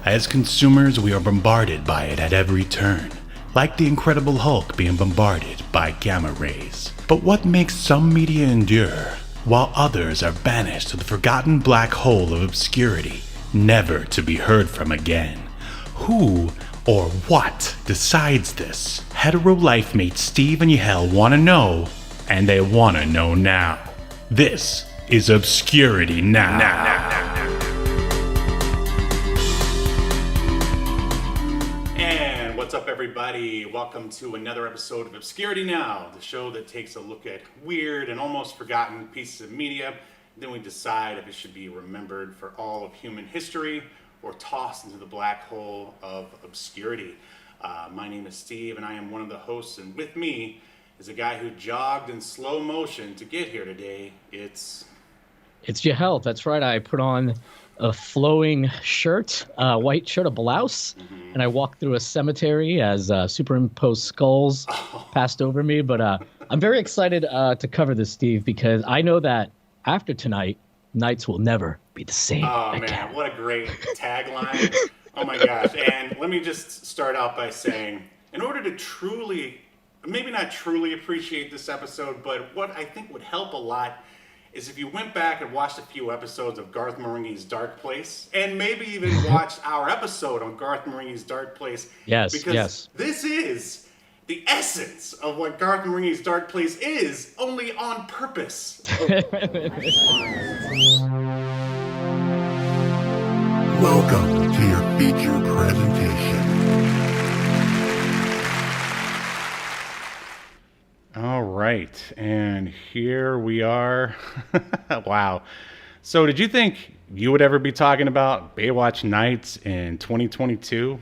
As consumers, we are bombarded by it at every turn, like the Incredible Hulk being bombarded by gamma rays. But what makes some media endure, while others are banished to the forgotten black hole of obscurity, never to be heard from again? Who or what decides this? Hetero life mates Steve and Yahel want to know, and they want to know now. This is Obscurity Now. And what's up, everybody? Welcome to another episode of Obscurity Now, the show that takes a look at weird and almost forgotten pieces of media. Then we decide if it should be remembered for all of human history or tossed into the black hole of obscurity. My name is Steve, and I am one of the hosts, and with me is a guy who jogged in slow motion to get here today. It's Yahel. That's right. I put on a flowing shirt, white shirt, a blouse, and I walked through a cemetery as superimposed skulls passed over me. But I'm very excited to cover this, Steve, because I know that after tonight, nights will never be the same. Oh, man, again. What a great tagline. Oh, my gosh. And let me just start out by saying, in order to truly, maybe not truly appreciate this episode, but what I think would help a lot is if you went back and watched a few episodes of Garth Marenghi's Dark Place, and maybe even watched our episode on Garth Marenghi's Dark Place. Yes, because this is the essence of what Garth Marenghi's Dark Place is, only on purpose. Welcome to your feature presentation. All right, and here we are. Wow. So did you think you would ever be talking about Baywatch Nights in 2022?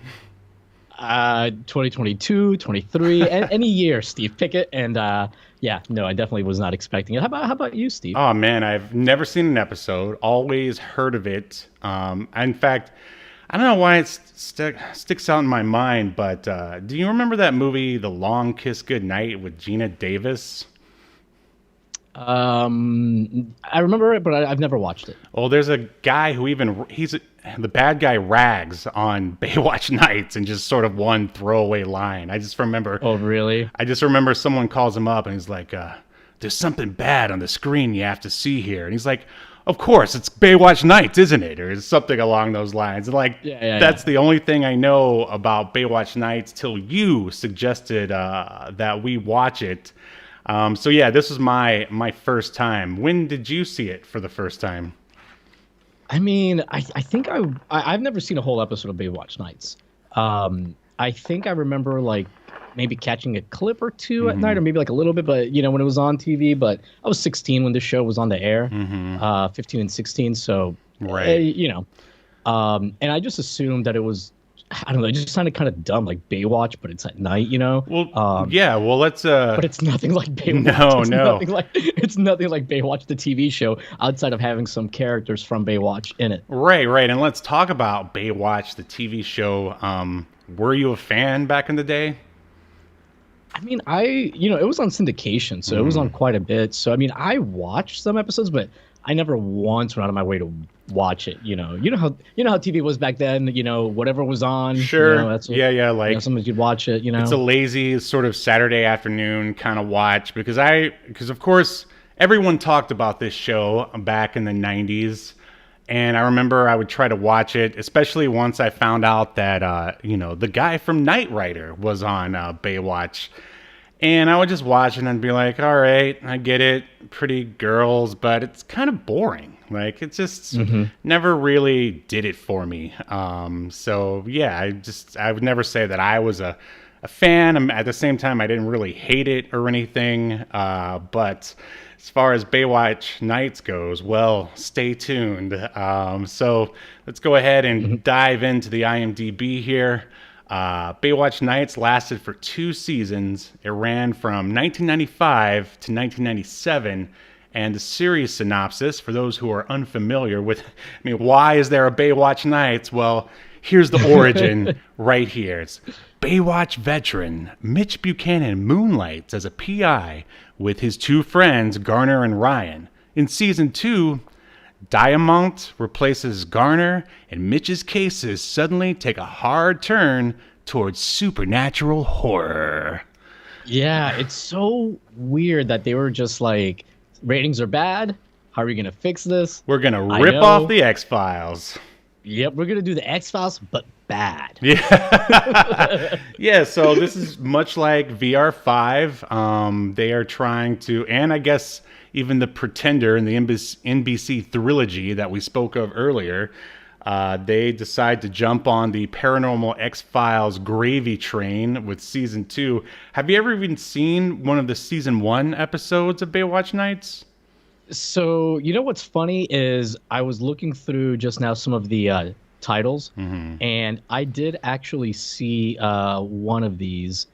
2022, 23, any year, Steve, pick it. And yeah, no, I definitely was not expecting it. How about you, Steve? Oh man, I've never seen an episode, always heard of it. In fact, I don't know why it sticks out in my mind, but do you remember that movie, The Long Kiss Goodnight, with Gina Davis? I remember it, but I've never watched it. Well, there's a guy who the bad guy rags on Baywatch Nights in just sort of one throwaway line. I just remember. Oh, really? I just remember someone calls him up and he's like, there's something bad on the screen you have to see here. And he's like, of course, it's Baywatch Nights, isn't it? Or something along those lines. And that's the only thing I know about Baywatch Nights till you suggested that we watch it. So yeah, this was my first time. When did you see it for the first time? I mean, I think I've never seen a whole episode of Baywatch Nights. I think I remember like maybe catching a clip or two at night, or maybe like a little bit, but when it was on TV. But I was 16 when the show was on the air, 15 and 16. So right, and I just assumed that it was, I don't know, it just sounded kind of dumb, like Baywatch, but it's at night, Well, yeah, well, let's. But it's nothing like Baywatch. No. It's nothing like Baywatch the TV show, outside of having some characters from Baywatch in it. Right, and let's talk about Baywatch the TV show. Were you a fan back in the day? I mean, it was on syndication, so it was on quite a bit. So I mean, I watched some episodes, but I never once went out of my way to watch it. You know how TV was back then. Whatever was on. Sure. That's what, yeah. Like sometimes you'd watch it. It's a lazy sort of Saturday afternoon kind of watch because of course everyone talked about this show back in the 90s, and I remember I would try to watch it, especially once I found out that the guy from Knight Rider was on Baywatch. And I would just watch it and be like, all right, I get it, pretty girls, but it's kind of boring. Like, it just never really did it for me. So, yeah, I would never say that I was a fan. At the same time, I didn't really hate it or anything. But as far as Baywatch Nights goes, well, stay tuned. So let's go ahead and dive into the Imdb here. Baywatch Nights lasted for 2 seasons. It ran from 1995 to 1997, and the series synopsis, for those who are unfamiliar with, why is there a Baywatch Nights? Well, here's the origin right here. It's Baywatch veteran Mich Buchanan moonlights as a PI with his 2 friends, Garner and Ryan. In season 2, Diamond replaces Garner, and Mitch's cases suddenly take a hard turn towards supernatural horror. Yeah, it's so weird that they were just like, ratings are bad. How are we going to fix this? We're going to rip off the X-Files. Yep, we're going to do the X-Files, but bad. Yeah. Yeah, so this is much like VR5. They are trying to, and I guess even The Pretender and the NBC trilogy that we spoke of earlier, they decide to jump on the Paranormal X-Files gravy train with season 2. Have you ever even seen one of the season 1 episodes of Baywatch Nights? So, you know what's funny is I was looking through just now some of the titles, and I did actually see one of these,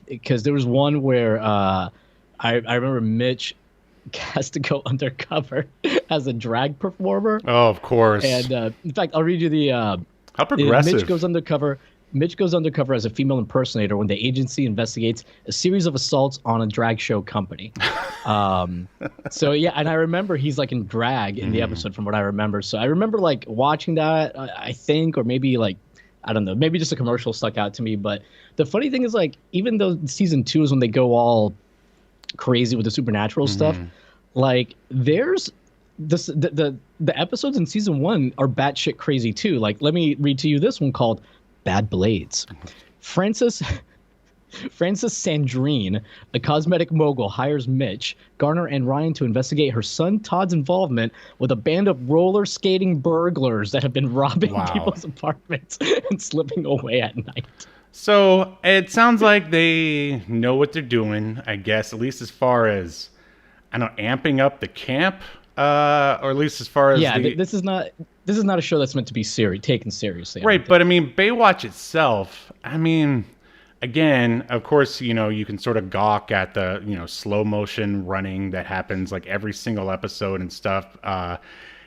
because there was one where I remember Mich has to go undercover as a drag performer. Oh, of course. And in fact, I'll read you the how progressive. Mitch goes undercover as a female impersonator when the agency investigates a series of assaults on a drag show company. So yeah, and I remember he's like in drag in the episode from what I remember. So I remember like watching that, I think, or maybe like, I don't know, maybe just a commercial stuck out to me. But the funny thing is, like, even though season 2 is when they go all crazy with the supernatural stuff, like there's this the episodes in season 1 are batshit crazy too. Like, let me read to you this one called Bad Blades. Francis Sandrine, a cosmetic mogul, hires Mich, Garner, and Ryan to investigate her son Todd's involvement with a band of roller skating burglars that have been robbing people's apartments and slipping away at night. So it sounds like they know what they're doing, I guess, at least as far as, I don't know, amping up the camp, or at least as far as this is not a show that's meant to be taken seriously. Right, but I mean, Baywatch itself, I mean, again, of course, you know, you can sort of gawk at the, you know, slow motion running that happens like every single episode and stuff.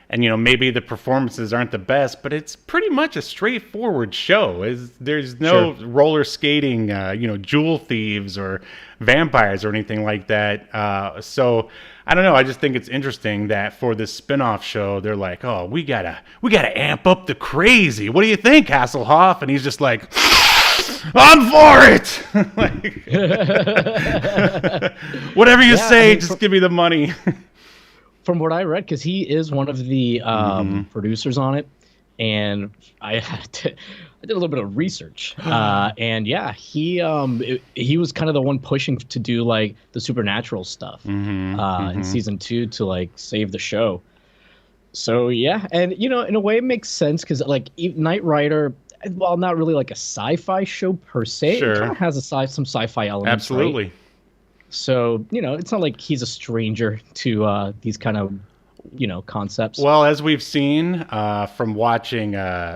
And, you know, maybe the performances aren't the best, but it's pretty much a straightforward show. There's no roller skating, you know, jewel thieves or vampires or anything like that. So I don't know. I just think it's interesting that for this spin-off show, they're like, oh, we gotta amp up the crazy. What do you think, Hasselhoff? And he's just like, I'm for it. Like, whatever you say, just give me the money. From what I read, because he is one of the producers on it, and I did a little bit of research, and yeah, he was kind of the one pushing to do like the supernatural stuff in season 2 to like save the show. So yeah, and you know, in a way, it makes sense because like Knight Rider, while not really like a sci-fi show per se, it kind of has some sci-fi elements. Absolutely. Right? So, you know, it's not like he's a stranger to these kind of, you know, concepts. Well, as we've seen from watching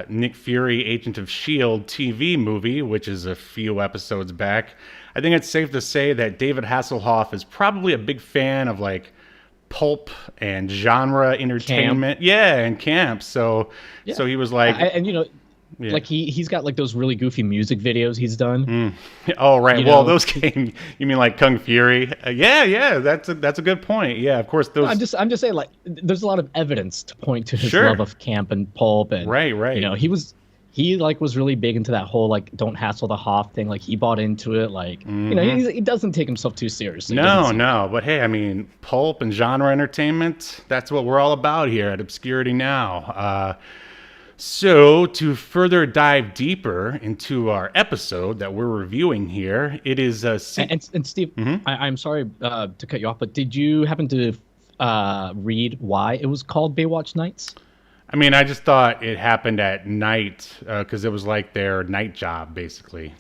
Nick Fury, Agent of S.H.I.E.L.D. TV movie, which is a few episodes back, I think it's safe to say that David Hasselhoff is probably a big fan of, like, pulp and genre entertainment. Yeah, and camp. So he was like... and, you know... Yeah. Like he's got like those really goofy music videos he's done. Oh right, well those came. You mean like Kung Fury? Yeah, that's a good point. Yeah, of course those. No, I'm just saying, like, there's a lot of evidence to point to his love of camp and pulp, and right. You know, he was really big into that whole like don't hassle the Hoff thing. Like he bought into it. Like you know, he doesn't take himself too seriously. No, but hey, I mean, pulp and genre entertainment—that's what we're all about here at Obscurity Now. So, to further dive deeper into our episode that we're reviewing here, it is... and Steve, I'm sorry to cut you off, but did you happen to read why it was called Baywatch Nights? I mean, I just thought it happened at night because it was like their night job, basically.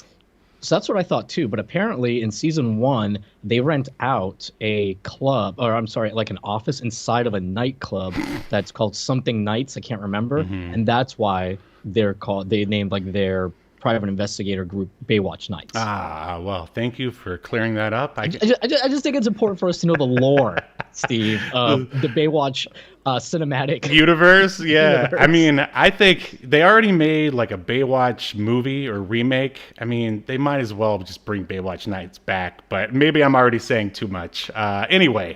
So that's what I thought too, but apparently in season 1, they rent out a club, or I'm sorry, like an office inside of a nightclub that's called something Nights, I can't remember, and that's why they named like their private investigator group Baywatch Nights. Ah, well, thank you for clearing that up. I just think it's important for us to know the lore Steve. The Baywatch cinematic universe. Yeah. universe. I mean, I think they already made like a Baywatch movie or remake. I mean, they might as well just bring Baywatch Nights back, but maybe I'm already saying too much. Anyway,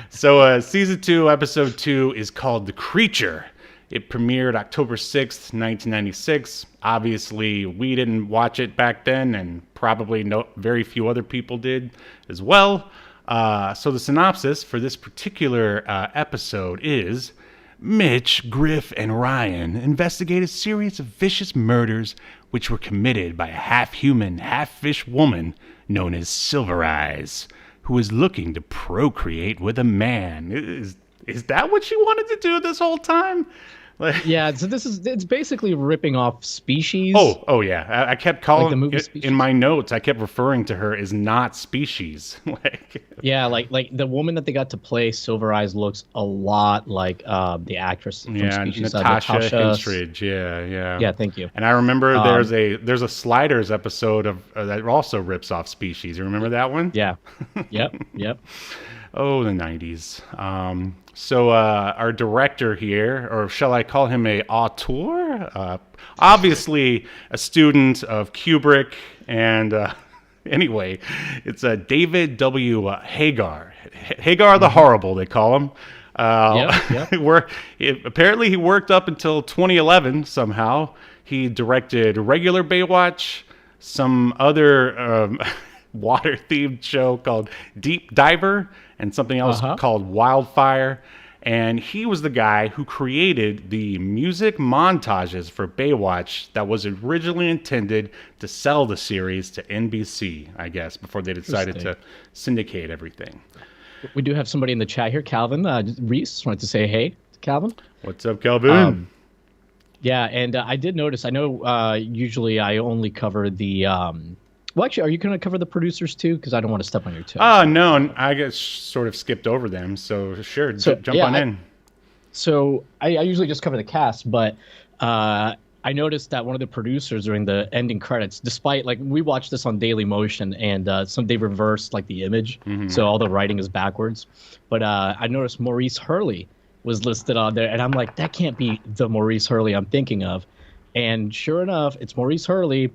so season 2, episode 2 is called The Creature. It premiered October 6th, 1996. Obviously, we didn't watch it back then, and probably very few other people did as well. So the synopsis for this particular episode is: Mich, Griff, and Ryan investigate a series of vicious murders which were committed by a half-human, half-fish woman known as Silver Eyes, who is looking to procreate with a man. Is that what she wanted to do this whole time? Yeah, so it's basically ripping off Species. Oh yeah. I kept calling the movie it, Species? in my notes. I kept referring to her as not Species. Yeah, like the woman that they got to play Silver Eyes looks a lot like the actress from Species. Natasha Henstridge. Yeah. Yeah, thank you. And I remember there's a Sliders episode of that also rips off Species. You remember that one? Yeah. Yep. Oh, the 90s. So our director here, or shall I call him a auteur? Obviously a student of Kubrick, and anyway, it's David W. Hagar. Hagar the Horrible, they call him. Yep. Apparently he worked up until 2011 somehow. He directed regular Baywatch, some other water-themed show called Deep Diver, and something else called Wildfire. And he was the guy who created the music montages for Baywatch that was originally intended to sell the series to NBC, I guess, before they decided to syndicate everything. We do have somebody in the chat here, Calvin. Reese wanted to say hey to Calvin. What's up, Calvin? Yeah, and I did notice, I know usually I only cover the... Well, actually, are you going to cover the producers too? Because I don't want to step on your toes. No, I guess sort of skipped over them. So sure, jump on in. So I usually just cover the cast, but I noticed that one of the producers during the ending credits, despite like we watched this on Daily Motion, and they reversed like the image, so all the writing is backwards. But I noticed Maurice Hurley was listed on there, and I'm like, that can't be the Maurice Hurley I'm thinking of. And sure enough, it's Maurice Hurley,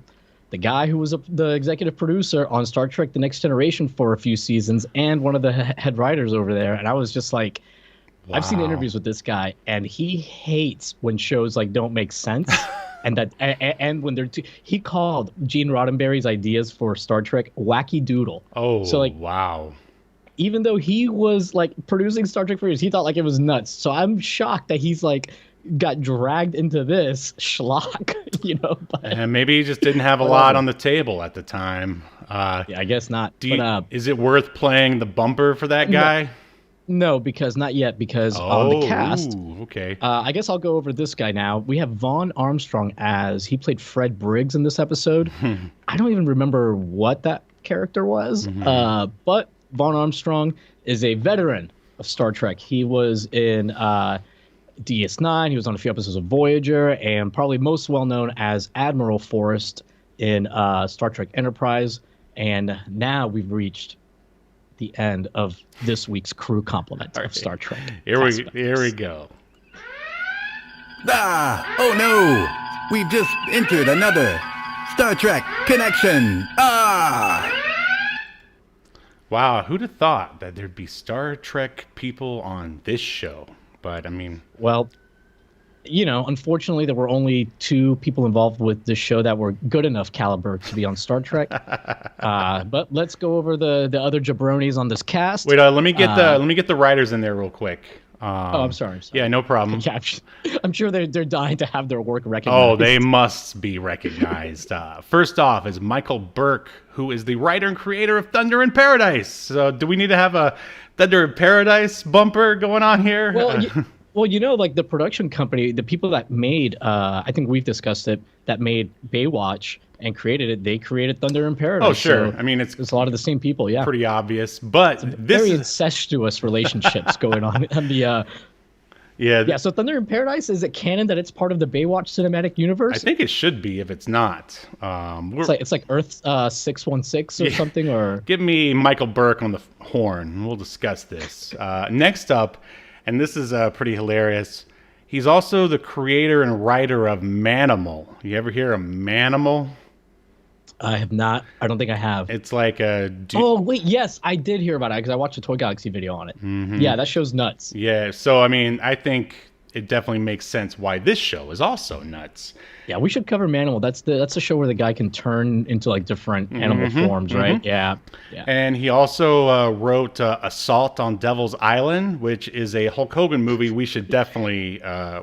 the guy who was the executive producer on Star Trek The Next Generation for a few seasons and one of the head writers over there. And I was just like, wow. I've seen interviews with this guy, and he hates when shows like don't make sense. and when they're he called Gene Roddenberry's ideas for Star Trek wacky doodle. Oh, so like, wow. Even though he was like producing Star Trek for years, he thought like it was nuts. So I'm shocked that he's like got dragged into this schlock, But, and maybe he just didn't have a lot on the table at the time. Yeah, I guess not. Is it worth playing the bumper for that guy? No, because not yet. Because on the cast, okay. I guess I'll go over this guy now. We have Vaughn Armstrong as he played Fred Briggs in this episode. I don't even remember what that character was, but Vaughn Armstrong is a veteran of Star Trek. He was in DS9. He was on a few episodes of Voyager, and probably most well known as Admiral Forrest in Star Trek Enterprise. And now we've reached the end of this week's crew complement of Star Trek. Here we go. Oh no! We've just entered another Star Trek connection. Wow, who'd have thought that there'd be Star Trek people on this show? But I mean, well, unfortunately, there were only 2 people involved with this show that were good enough caliber to be on Star Trek. But let's go over the other jabronis on this cast. Wait, let me get the writers in there real quick. I'm sorry. Yeah, no problem. Yeah, I'm sure they're dying to have their work recognized. Oh, they must be recognized. First off is Michael Burke, who is the writer and creator of Thunder in Paradise. So do we need to have a Thunder in Paradise bumper going on here? Well, like the production company, the people that made, I think we've discussed it, that made Baywatch and created it, they created Thunder in Paradise. Oh, sure. So I mean, it's a lot of the same people, yeah. Pretty obvious, but very incestuous relationships going on the Yeah. Yeah, so Thunder in Paradise, is it canon that it's part of the Baywatch cinematic universe? I think it should be if it's not. It's like Earth 616 or something, or Give me Michael Burke on the horn, and we'll discuss this. Next up, and this is pretty hilarious, he's also the creator and writer of Manimal. You ever hear of Manimal? I have not. I don't think I have. It's like a... Oh, wait, yes, I did hear about it because I watched a Toy Galaxy video on it. Mm-hmm. Yeah, that show's nuts. Yeah, so, I mean, I think it definitely makes sense why this show is also nuts. Yeah, we should cover Manimal. That's the show where the guy can turn into like different animal forms, right? Yeah. And he also wrote Assault on Devil's Island, which is a Hulk Hogan movie we should definitely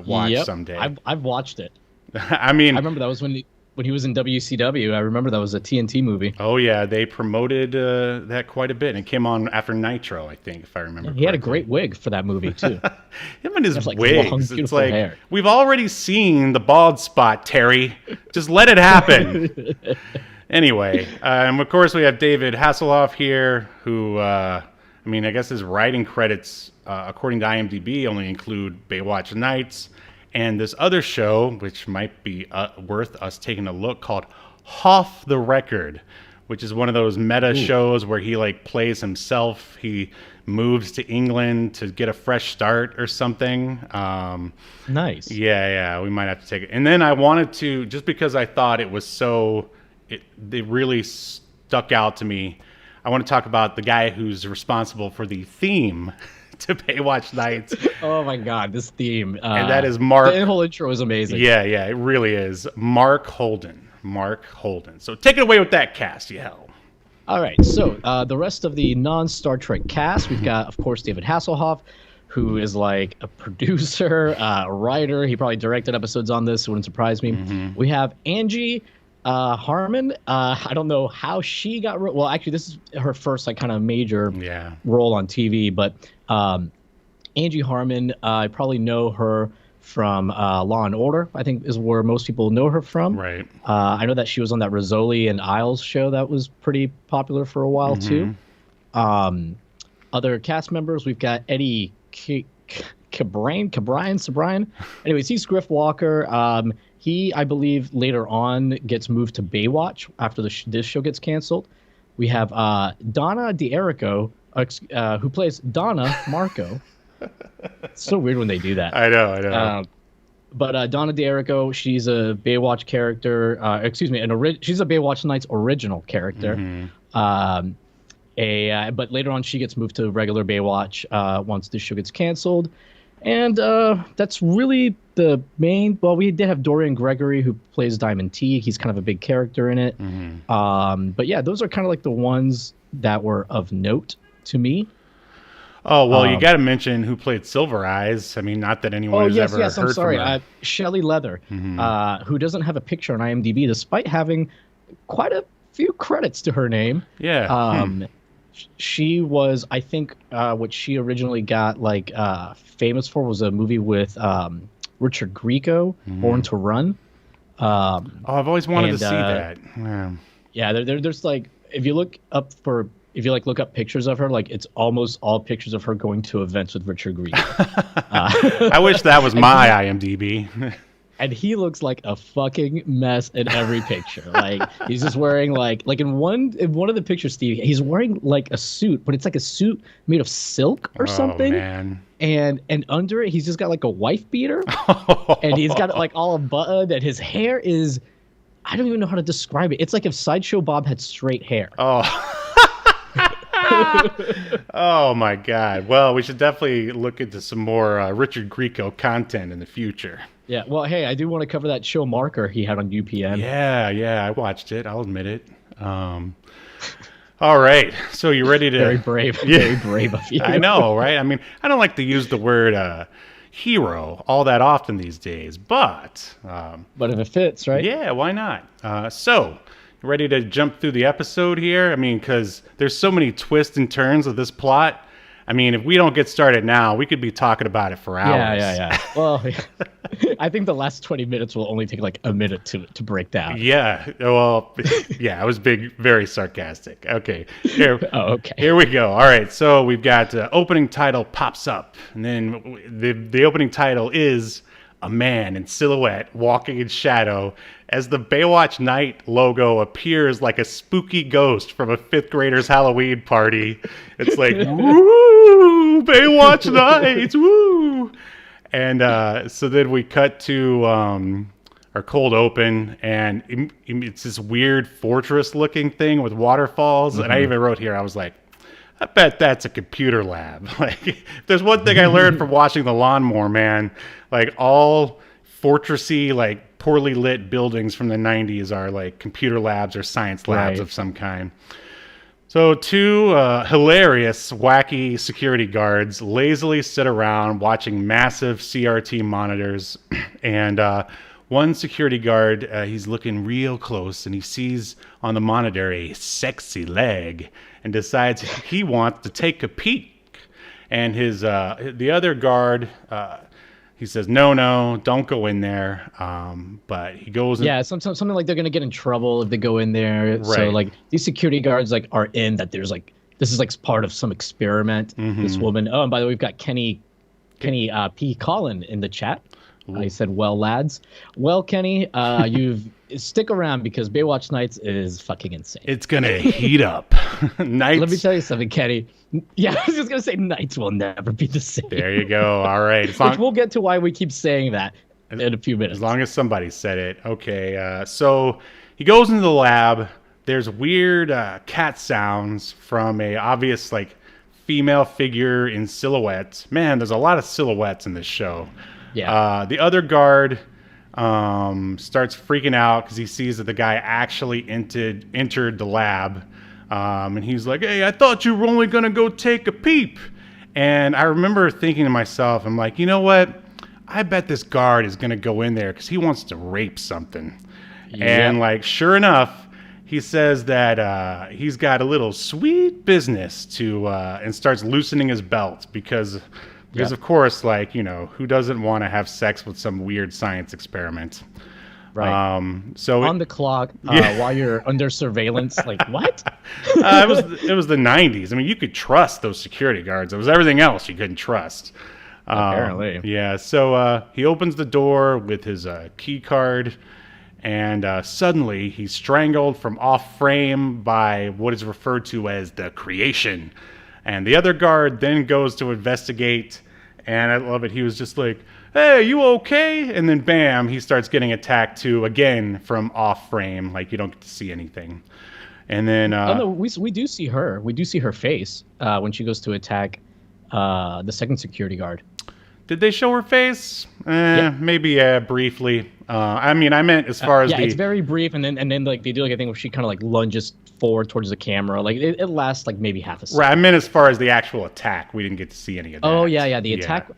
watch someday. I've watched it. I mean, I remember that was when he was in WCW. I remember that was a TNT movie. Oh yeah, they promoted that quite a bit, and it came on after Nitro, I think, if I remember. He had a great wig for that movie too. Him and his like wigs. long, It's like hair. we've already seen the bald spot, Terry. Just let it happen. Anyway, and of course we have David Hasselhoff here, who I mean, I guess his writing credits, according to IMDb, only include Baywatch Nights. And this other show, which might be worth us taking a look, called Off the Record, which is one of those meta shows where he like plays himself. He moves to England to get a fresh start or something. Nice. Yeah, we might have to take it. And then I wanted to, just because I thought it was it really stuck out to me, I want to talk about the guy who's responsible for the theme to Baywatch Nights. Oh my God, this theme. And that is Mark. The whole intro is amazing. Yeah, it really is. Mark Holden. So take it away with that cast, Yahel. All right, so the rest of the non-Star Trek cast, we've got, of course, David Hasselhoff, who is like a producer, a writer. He probably directed episodes on this. It wouldn't surprise me. We have Angie Harmon. I don't know how she got... Well, actually, this is her first like kind of major role on TV, but Angie Harmon, I probably know her from Law and Order, I think is where most people know her from. Right. I know that she was on that Rizzoli and Isles show that was pretty popular for a while too. Other cast members, we've got Eddie Cabrian. Anyways, he's Griff Walker. He, I believe, later on gets moved to Baywatch after this show gets canceled. We have Donna D'Erico, who plays Donna Marco. It's so weird when they do that. I know. But Donna D'Erico, she's a Baywatch character. She's a Baywatch Nights original character. But later on, she gets moved to regular Baywatch once this show gets canceled. And that's really the main... Well, we did have Dorian Gregory, who plays Diamond T. He's kind of a big character in it. But yeah, those are kind of like the ones that were of note to me. Oh, well, you got to mention who played Silver Eyes. I mean, not that anyone has ever heard I'm sorry. from her. Shelley Leather, who doesn't have a picture on IMDb, despite having quite a few credits to her name. Yeah. She was, I think, what she originally got like famous for was a movie with Richard Grieco, Born to Run. I've always wanted to see that. Yeah, there's like, if you look up pictures of her, like it's almost all pictures of her going to events with Richard Grieco. I wish that was my IMDb. And he looks like a fucking mess in every picture. Like he's just wearing like in one of the pictures, Steve, he's wearing like a suit, but it's like a suit made of silk or something. Man. And under it, he's just got like a wife beater, and he's got it like all buttoned, and his hair is, I don't even know how to describe it. It's like if Sideshow Bob had straight hair. Oh my God. Well, we should definitely look into some more Richard Grieco content in the future. Yeah, well, hey, I do want to cover that show Marker he had on UPN. Yeah, I watched it. I'll admit it. All right, so you ready to... Very brave, very brave of you. I know, right? I mean, I don't like to use the word hero all that often these days, but... but if it fits, right? Yeah, why not? So, you ready to jump through the episode here? I mean, because there's so many twists and turns of this plot. I mean, if we don't get started now, we could be talking about it for hours. Yeah. Well, I think the last 20 minutes will only take like a minute to break down. Yeah. Well, yeah, I was very sarcastic. Okay. Here, Oh, okay. Here we go. All right. So we've got opening title pops up, and then the opening title is a man in silhouette walking in shadow as the Baywatch Night logo appears like a spooky ghost from a fifth grader's Halloween party. It's like, woo, Baywatch Nights, woo. And so then we cut to our cold open, and it's this weird fortress-looking thing with waterfalls. Mm-hmm. And I even wrote here, I was like, I bet that's a computer lab. Like, if there's one thing I learned from watching The Lawnmower Man, like all fortressy, like poorly lit buildings from the 90s are like computer labs or science labs of some kind. So two hilarious, wacky security guards lazily sit around watching massive CRT monitors. And one security guard, he's looking real close, and he sees on the monitor a sexy leg and decides he wants to take a peek. And the other guard, he says, no, don't go in there. But he goes in. Yeah, something like they're going to get in trouble if they go in there. Right. So like these security guards like are in that there's like, this is like part of some experiment. Mm-hmm. This woman. Oh, and by the way, we've got Kenny P. Collin in the chat. He said, well, lads. Well, Kenny, you've stick around because Baywatch Nights is fucking insane. It's going to heat up. Nights. Let me tell you something, Kenny. Yeah, I was just going to say Nights will never be the same. There you go. All right. Which we'll get to why we keep saying that in a few minutes. As long as somebody said it. Okay. So he goes into the lab. There's weird cat sounds from a obvious like female figure in silhouette. Man, there's a lot of silhouettes in this show. Yeah. The other guard starts freaking out because he sees that the guy actually entered the lab. And he's like, hey, I thought you were only going to go take a peep. And I remember thinking to myself, I'm like, you know what? I bet this guard is going to go in there because he wants to rape something. Yeah. And like, sure enough, he says that he's got a little sweet business to and starts loosening his belt because of course, like, you know, who doesn't want to have sex with some weird science experiment? Right. So on the clock, while you're under surveillance, like what? It was the 90s. I mean, you could trust those security guards. It was everything else you couldn't trust. Apparently. Yeah. So he opens the door with his key card, and suddenly he's strangled from off frame by what is referred to as the creation. And the other guard then goes to investigate. And I love it. He was just like, hey, you okay? And then bam, he starts getting attacked too, again, from off frame. Like, you don't get to see anything. And then... no, we do see her. We do see her face when she goes to attack the second security guard. Did they show her face? Maybe briefly. I mean, I meant as far as it's very brief. And then like they do like a thing where she kind of like lunges forward towards the camera. Like it lasts like maybe half a second. Right. I meant as far as the actual attack. We didn't get to see any of that. Oh, yeah. The attack.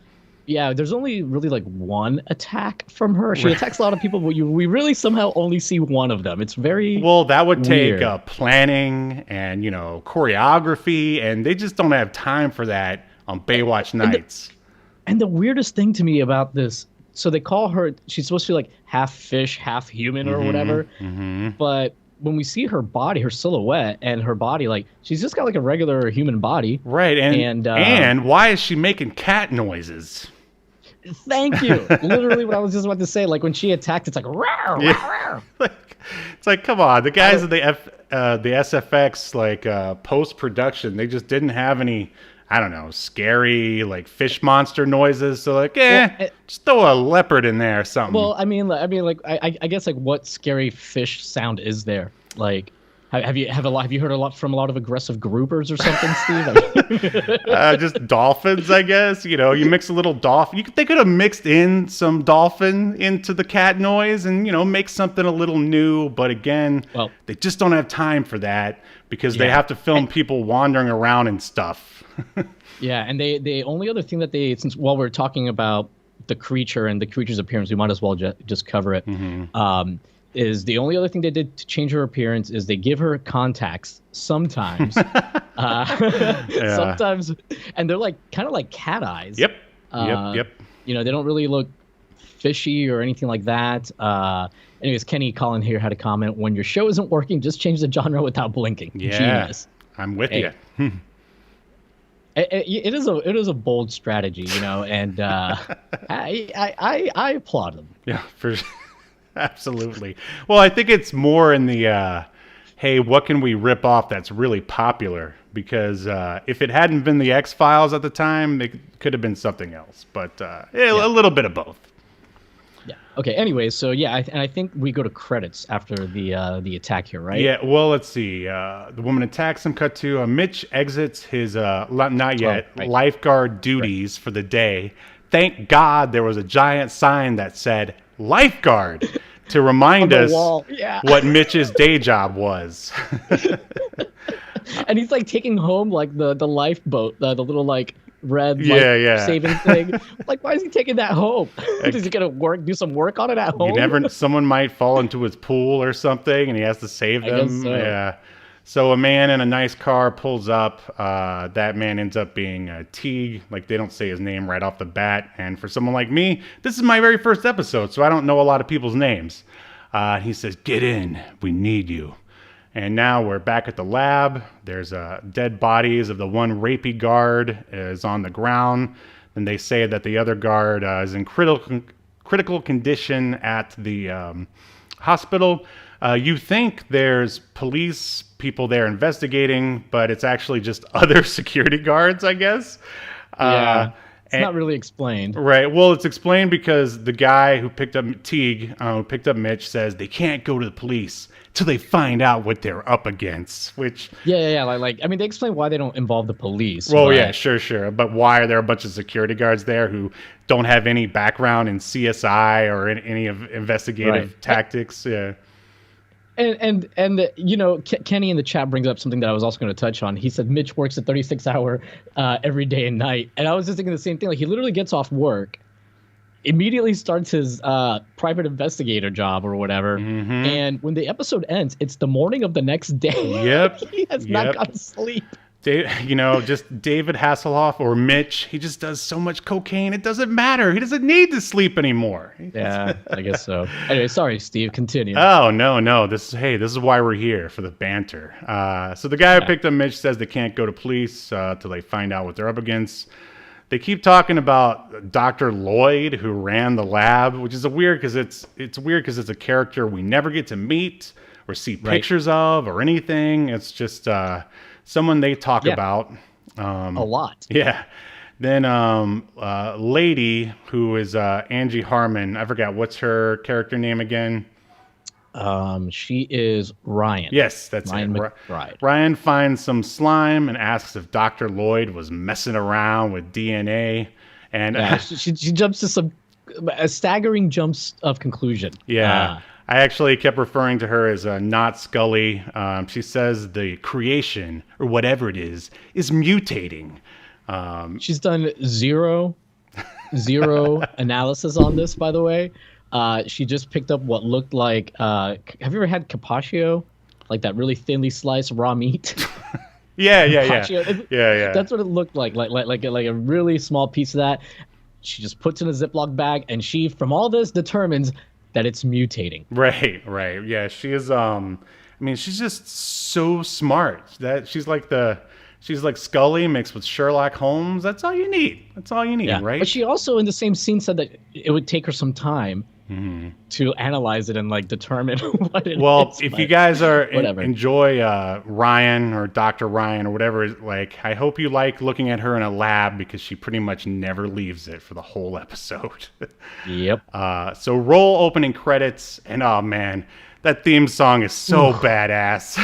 Yeah, there's only really like one attack from her. She attacks a lot of people, but we really somehow only see one of them. It's very well. That would take weird. Planning and choreography, and they just don't have time for that on Baywatch Nights. And the weirdest thing to me about this, so they call her, she's supposed to be like half fish, half human or whatever. Mm-hmm. But when we see her body, her silhouette and her body, like she's just got like a regular human body. Right. And why is she making cat noises? Thank you. Literally what I was just about to say. Like when she attacked, it's like, rawr, rawr, rawr. It's like, come on. The guys at the SFX, like post-production, they just didn't have any... I don't know, scary, like fish monster noises. So like, just throw a leopard in there or something. Well, I mean, I guess like what scary fish sound is there? Like, have you heard a lot from a lot of aggressive groupers or something, Steve? Just dolphins, I guess. You mix a little dolphin. They could have mixed in some dolphin into the cat noise and make something a little new. But again, they just don't have time for that because they have to film people wandering around and stuff. Yeah, and the only other thing that since while we're talking about the creature and the creature's appearance, we might as well just cover it. Mm-hmm. is the only other thing they did to change her appearance is they give her contacts sometimes. Sometimes, and they're like kind of like cat eyes. Yep. Yep. You know, they don't really look fishy or anything like that. Anyways, Kenny Collin here had a comment: when your show isn't working, just change the genre without blinking. Yeah, genius. I'm with you. It is a bold strategy, you know, and I applaud them. Yeah, absolutely. Well, I think it's more in the hey, what can we rip off that's really popular? Because if it hadn't been the X-Files at the time, it could have been something else. But a little bit of both. Yeah. Okay. Anyways, so yeah, I think we go to credits after the attack here, right? Yeah. Well, let's see. The woman attacks him. Cut to Mich exits his lifeguard duties for the day. Thank God there was a giant sign that said "lifeguard" to remind us what Mitch's day job was. And he's like taking home like the lifeboat, the little like red saving thing. Like, why is he taking that home? Is he gonna do some work on it at home? Someone might fall into his pool or something, and he has to save them. I guess so. Yeah. So a man in a nice car pulls up. That man ends up being Teague. Like, they don't say his name right off the bat. And for someone like me, this is my very first episode, so I don't know a lot of people's names. He says, "Get in. We need you." And now we're back at the lab. There's dead bodies of the one rapey guard is on the ground. And they say that the other guard is in critical condition at the hospital. You think there's police people there investigating, but it's actually just other security guards, I guess. It's not really explained. Right. Well, it's explained because the guy who picked up Teague, who picked up Mich, says they can't go to the police till they find out what they're up against. Which like I mean, they explain why they don't involve the police. Well, yeah, sure. But why are there a bunch of security guards there who don't have any background in CSI or in any of investigative tactics? Yeah. And you know, Kenny in the chat brings up something that I was also going to touch on. He said Mich works a 36-hour every day and night. And I was just thinking the same thing. Like, he literally gets off work, immediately starts his private investigator job or whatever. Mm-hmm. And when the episode ends, it's the morning of the next day. Yep. He has not gone to sleep. Just David Hasselhoff or Mich, he just does so much cocaine, it doesn't matter. He doesn't need to sleep anymore. Yeah, I guess so. Anyway, sorry, Steve, continue. Oh, no. This is why we're here, for the banter. So the guy who picked up Mich says they can't go to police till they find out what they're up against. They keep talking about Dr. Lloyd, who ran the lab, which is weird because it's a character we never get to meet or see pictures of or anything. It's just someone they talk about a lot. Yeah. Then lady who is Angie Harmon. I forgot what's her character name again. She is Ryan. Yes, that's Ryan it. McBride. Ryan finds some slime and asks if Dr. Lloyd was messing around with DNA. And she jumps to some staggering jumps of conclusion. Yeah. I actually kept referring to her as not Scully. She says the creation, or whatever it is mutating. She's done zero analysis on this, by the way. She just picked up what looked like, have you ever had carpaccio? Like that really thinly sliced raw meat? Yeah. That's what it looked like a really small piece of that. She just puts in a Ziploc bag, and she, from all this, determines that it's mutating. Right. Yeah, she is. She's just so smart that she's like Scully mixed with Sherlock Holmes. That's all you need. Right? But she also, in the same scene, said that it would take her some time to analyze it and like determine what it is. Well, if you guys enjoy Ryan or Dr. Ryan or whatever, like, I hope you like looking at her in a lab because she pretty much never leaves it for the whole episode. Yep. So roll opening credits, and oh man, that theme song is so badass.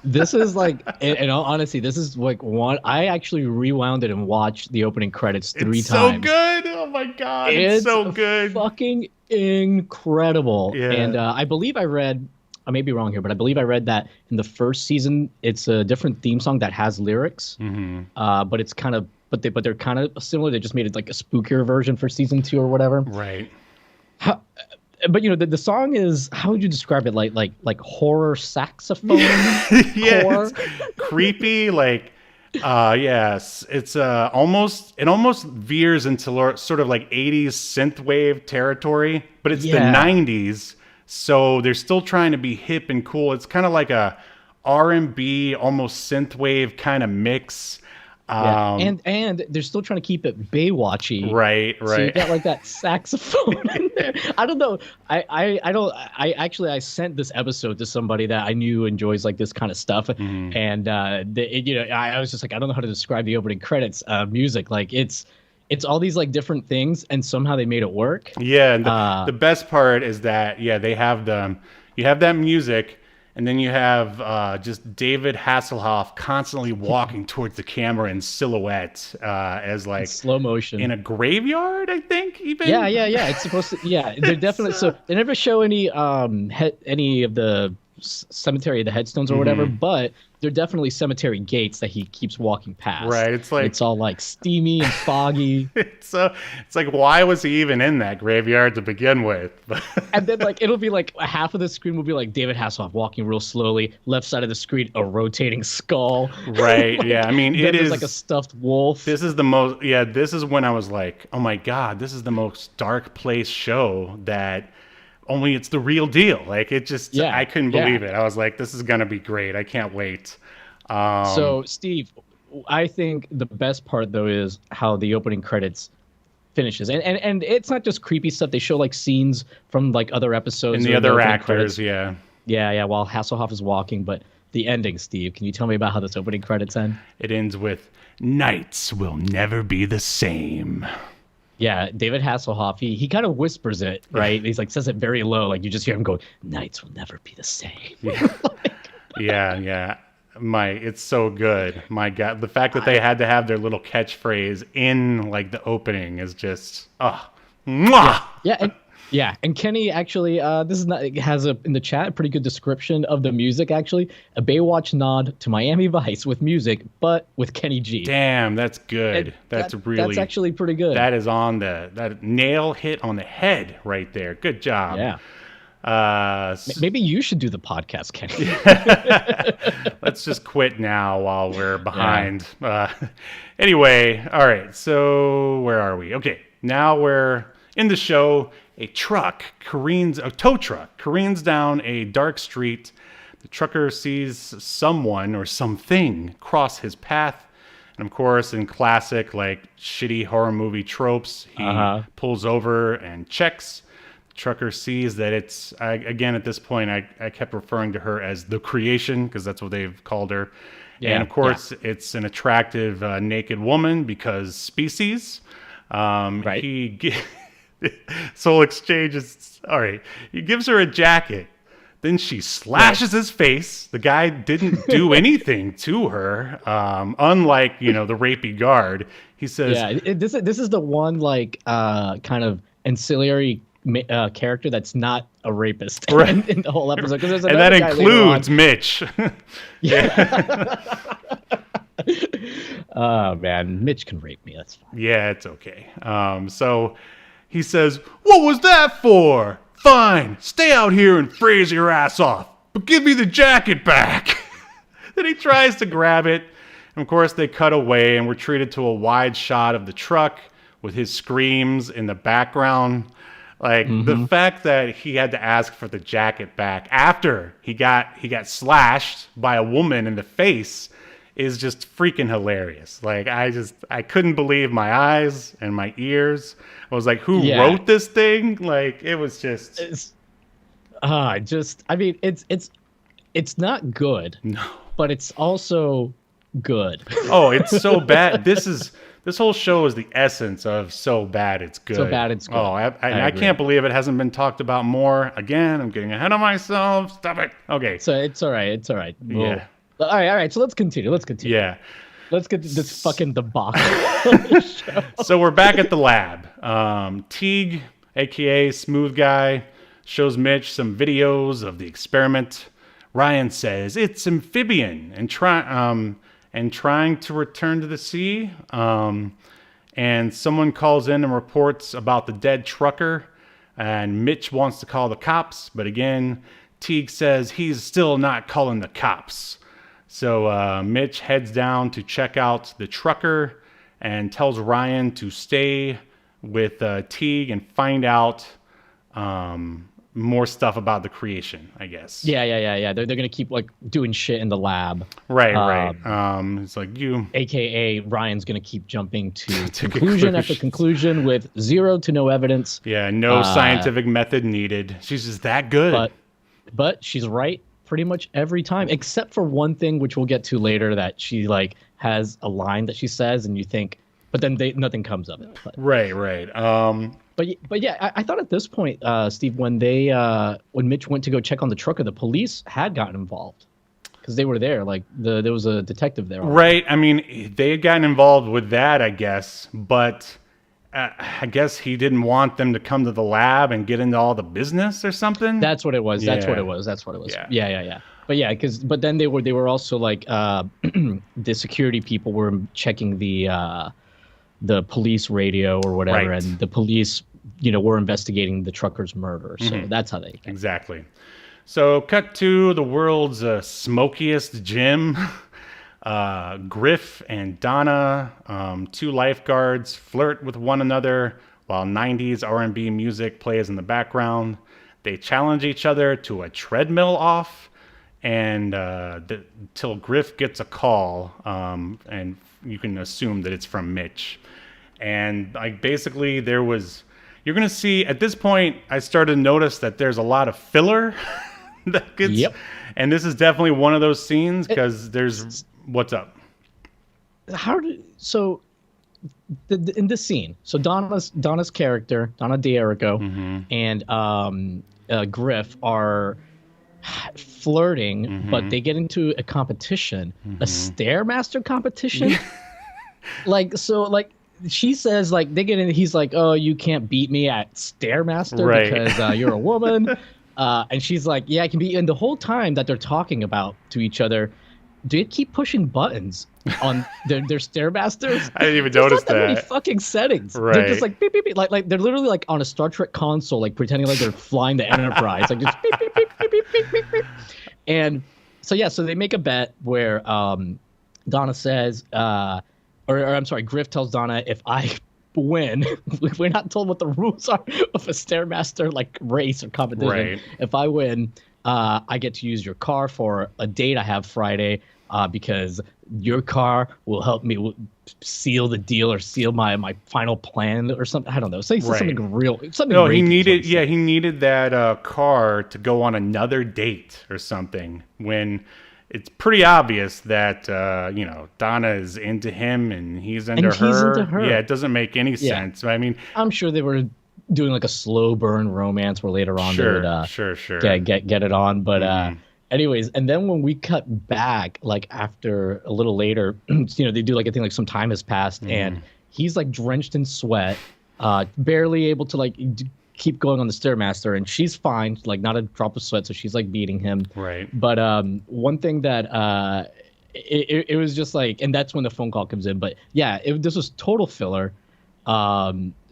This is like, in all honesty, this is like one. I actually rewound it and watched the opening credits three times. So good! Oh my god, it's so good! Fucking incredible. Yeah. And I believe I read, I may be wrong here, but I believe I read that in the first season, it's a different theme song that has lyrics. But it's kind of, but they're kind of similar. They just made it like a spookier version for season 2 or whatever. Right. But the song is, how would you describe it? Like horror saxophone? Yeah, core? it's creepy. Like, yes, it's almost veers into sort of like 80s synthwave territory, but it's the 90s, so they're still trying to be hip and cool. It's kind of like a R&B, almost synthwave kind of mix. And they're still trying to keep it Baywatchy. Right. So you got like that saxophone in there. I don't know. I sent this episode to somebody that I knew enjoys like this kind of stuff, and I was just like, I don't know how to describe the opening credits music. Like it's all these like different things, and somehow they made it work. Yeah, and the best part is that you have that music. And then you have just David Hasselhoff constantly walking towards the camera in silhouette, as like slow motion in a graveyard, I think. Even yeah. It's supposed to. Yeah, they're definitely. So they never show any of the cemetery, the headstones or whatever, but they're definitely cemetery gates that he keeps walking past. Right. It's like it's all like steamy and foggy. it's like, why was he even in that graveyard to begin with? And then like it'll be like half of the screen will be like David Hasselhoff walking real slowly. Left side of the screen, a rotating skull. Right. Yeah. I mean, it is like a stuffed wolf. This is the most. Yeah. This is when I was like, oh my god, this is the most dark place show that. Only it's the real deal. Like it just, I couldn't believe it. I was like, this is gonna be great. I can't wait. So Steve, I think the best part though is how the opening credits finishes, and it's not just creepy stuff. They show like scenes from like other episodes and the other actors. Credits. Yeah. While Hasselhoff is walking, but the ending, Steve, can you tell me about how this opening credits end? It ends with "Nights will never be the same." Yeah, David Hasselhoff, he kind of whispers it, right? He's like, says it very low, like you just hear him go, "Nights will never be the same." Yeah. It's so good. My God, the fact that they had to have their little catchphrase in like the opening is just, mwah! Yeah, and Kenny actually, has in the chat a pretty good description of the music. Actually, a Baywatch nod to Miami Vice with music, but with Kenny G. Damn, that's good. That's actually pretty good. That is that nail hit on the head right there. Good job. Yeah. Maybe you should do the podcast, Kenny. Let's just quit now while we're behind. Anyway, all right. So where are we? Okay, now we're in the show. A tow truck careens down a dark street. The trucker sees someone or something cross his path. And of course, in classic, like, shitty horror movie tropes, he pulls over and checks. The trucker sees that it's, again, at this point, I kept referring to her as the creation, because that's what they've called her. Yeah, and of course, it's an attractive naked woman, because species. Right. Soul Exchange is all right. He gives her a jacket. Then she slashes his face. The guy didn't do anything to her. Unlike, the rapey guard. He says, "Yeah, this is the one like kind of ancillary character that's not a rapist right. in the whole episode." And that includes Mich. Yeah. Oh man, Mich can rape me. That's fine. Yeah, it's okay. So. He says, "What was that for? Fine, stay out here and freeze your ass off, but give me the jacket back." Then he tries to grab it. And of course, they cut away, and we're treated to a wide shot of the truck with his screams in the background. Like, the fact that he had to ask for the jacket back after he got slashed by a woman in the face is just freaking hilarious. Like, I couldn't believe my eyes and my ears. I was like, who wrote this thing? Like, it was just... It's not good. No. But it's also good. Oh, it's so bad. This whole show is the essence of so bad it's good. So bad it's good. Oh, I can't believe it hasn't been talked about more. Again, I'm getting ahead of myself. Stop it. Okay. So it's all right. It's all right. Yeah. All right. So let's continue. Yeah. Let's get to this fucking debacle. So we're back at the lab. Teague, a.k.a. Smooth Guy, shows Mich some videos of the experiment. Ryan says it's amphibian and trying to return to the sea. And someone calls in and reports about the dead trucker. And Mitch wants to call the cops, but again, Teague says he's still not calling the cops. So Mitch heads down to check out the trucker and tells Ryan to stay with Teague and find out more stuff about the creation, I guess. Yeah. They're gonna keep like doing shit in the lab. Right. It's like you, AKA Ryan's gonna keep jumping to conclusion after conclusion with zero to no evidence. Yeah, no scientific method needed. She's just that good. But she's right pretty much every time, except for one thing, which we'll get to later, that she like has a line that she says, and you think, but then nothing comes of it. But. Right. But yeah, I thought at this point, Steve, when Mitch went to go check on the trucker, the police had gotten involved because they were there. Like there was a detective there. Right. I mean, they had gotten involved with that, I guess, but I guess he didn't want them to come to the lab and get into all the business or something. That's what it was. Yeah. That's what it was. Yeah. But then they were also like the security people were checking the police radio or whatever, right. And the police, were investigating the trucker's murder. So that's how they exactly. So cut to the world's smokiest gym. Griff and Donna, two lifeguards, flirt with one another while 90s R&B music plays in the background. They challenge each other to a treadmill off, and till Griff gets a call, and you can assume that it's from Mitch. And like basically you're going to see at this point, I started to notice that there's a lot of filler that gets, Yep. And this is definitely one of those scenes because there's, what's up? In this scene, so Donna's character, Donna D'Erico, and Griff are flirting, but they get into a competition, a Stairmaster competition. She says, like, they get in, he's like, oh, you can't beat me at Stairmaster because you're a woman. And she's like, yeah, I can beat you. And the whole time that they're talking about to each other, they keep pushing buttons on their Stairmasters. I didn't even notice that. Many fucking settings. Right. They're just like, beep, beep, beep. Like they're literally like on a Star Trek console, like pretending like they're flying the Enterprise. Like just beep, beep, beep, beep, beep, beep, beep, beep. And so they make a bet where Donna says, or I'm sorry, Griff tells Donna, if I win, we're not told what the rules are of a Stairmaster like race or competition. Right. If I win, I get to use your car for a date I have Friday, because your car will help me seal the deal or seal my final plan or something. I don't know. Say something real. Something. No, he needed that car to go on another date or something. When it's pretty obvious that Donna is into him and he's into her. Yeah, it doesn't make any sense. I mean, I'm sure they were doing like a slow burn romance where later on they would sure get it on. But anyways, and then when we cut back, like after a little later, they do like I think like some time has passed and he's like drenched in sweat, barely able to like keep going on the Stairmaster, and she's fine, like not a drop of sweat, so she's like beating him. Right. But one thing that it was just like, and that's when the phone call comes in. But yeah, this was total filler.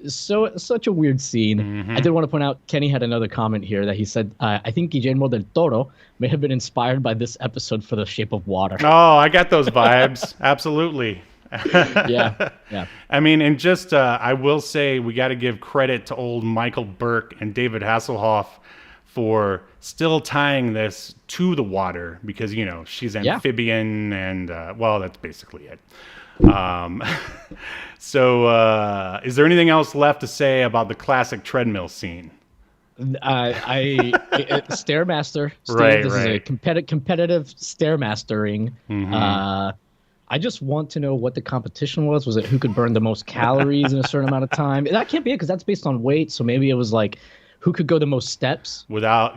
So such a weird scene. I did want to point out Kenny had another comment here that he said, I think Guillermo del Toro may have been inspired by this episode for The Shape of Water. Oh, I got those vibes. Absolutely. Yeah. I mean, and just I will say we got to give credit to old Michael Burke and David Hasselhoff for still tying this to the water because she's amphibian and well, that's basically it. So is there anything else left to say about the classic treadmill scene? Stairmaster. Steve, this is a competitive Stairmastering. I just want to know what the competition was. Was it who could burn the most calories in a certain amount of time? That can't be it because that's based on weight. So maybe it was like who could go the most steps without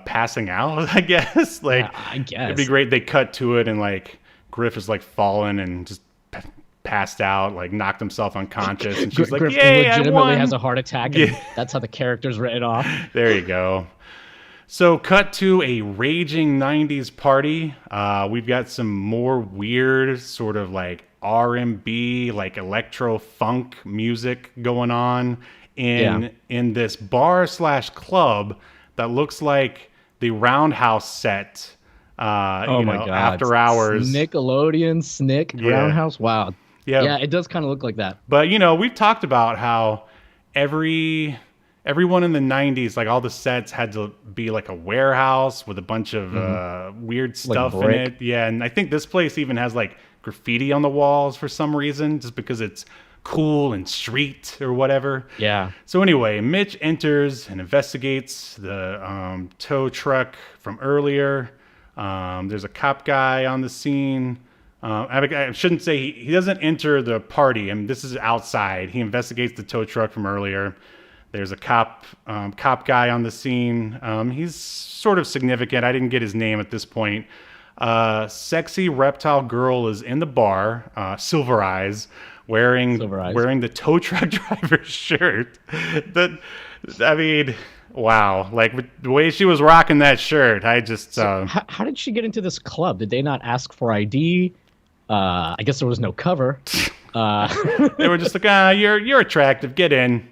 passing out. I guess. I guess it'd be great. They cut to it and like Griff is like fallen and just passed out, like knocked himself unconscious, and she's like, Griff "Yay, legitimately I won!" has a heart attack. And that's how the character's written off. There you go. So cut to a raging 90s party. We've got some more weird sort of like R&B, like electro funk music going on. in this bar / club that looks like the Roundhouse set. Oh my God. After hours. Nickelodeon, Snick, Roundhouse. Wow. Yeah, it does kind of look like that. But we've talked about how everyone in the 90s, like all the sets had to be like a warehouse with a bunch of weird stuff in it. Yeah, and I think this place even has like graffiti on the walls for some reason, just because it's cool and street or whatever. Yeah. So anyway, Mich enters and investigates the tow truck from earlier. There's a cop guy on the scene. I shouldn't say he doesn't enter the party. I mean, this is outside. He investigates the tow truck from earlier. There's a cop guy on the scene. He's sort of significant. I didn't get his name at this point. Sexy reptile girl is in the bar, Silver Eyes, wearing the tow truck driver's shirt. Wow. Like the way she was rocking that shirt, I just... How did she get into this club? Did they not ask for ID? I guess there was no cover. They were just like, you're attractive. Get in.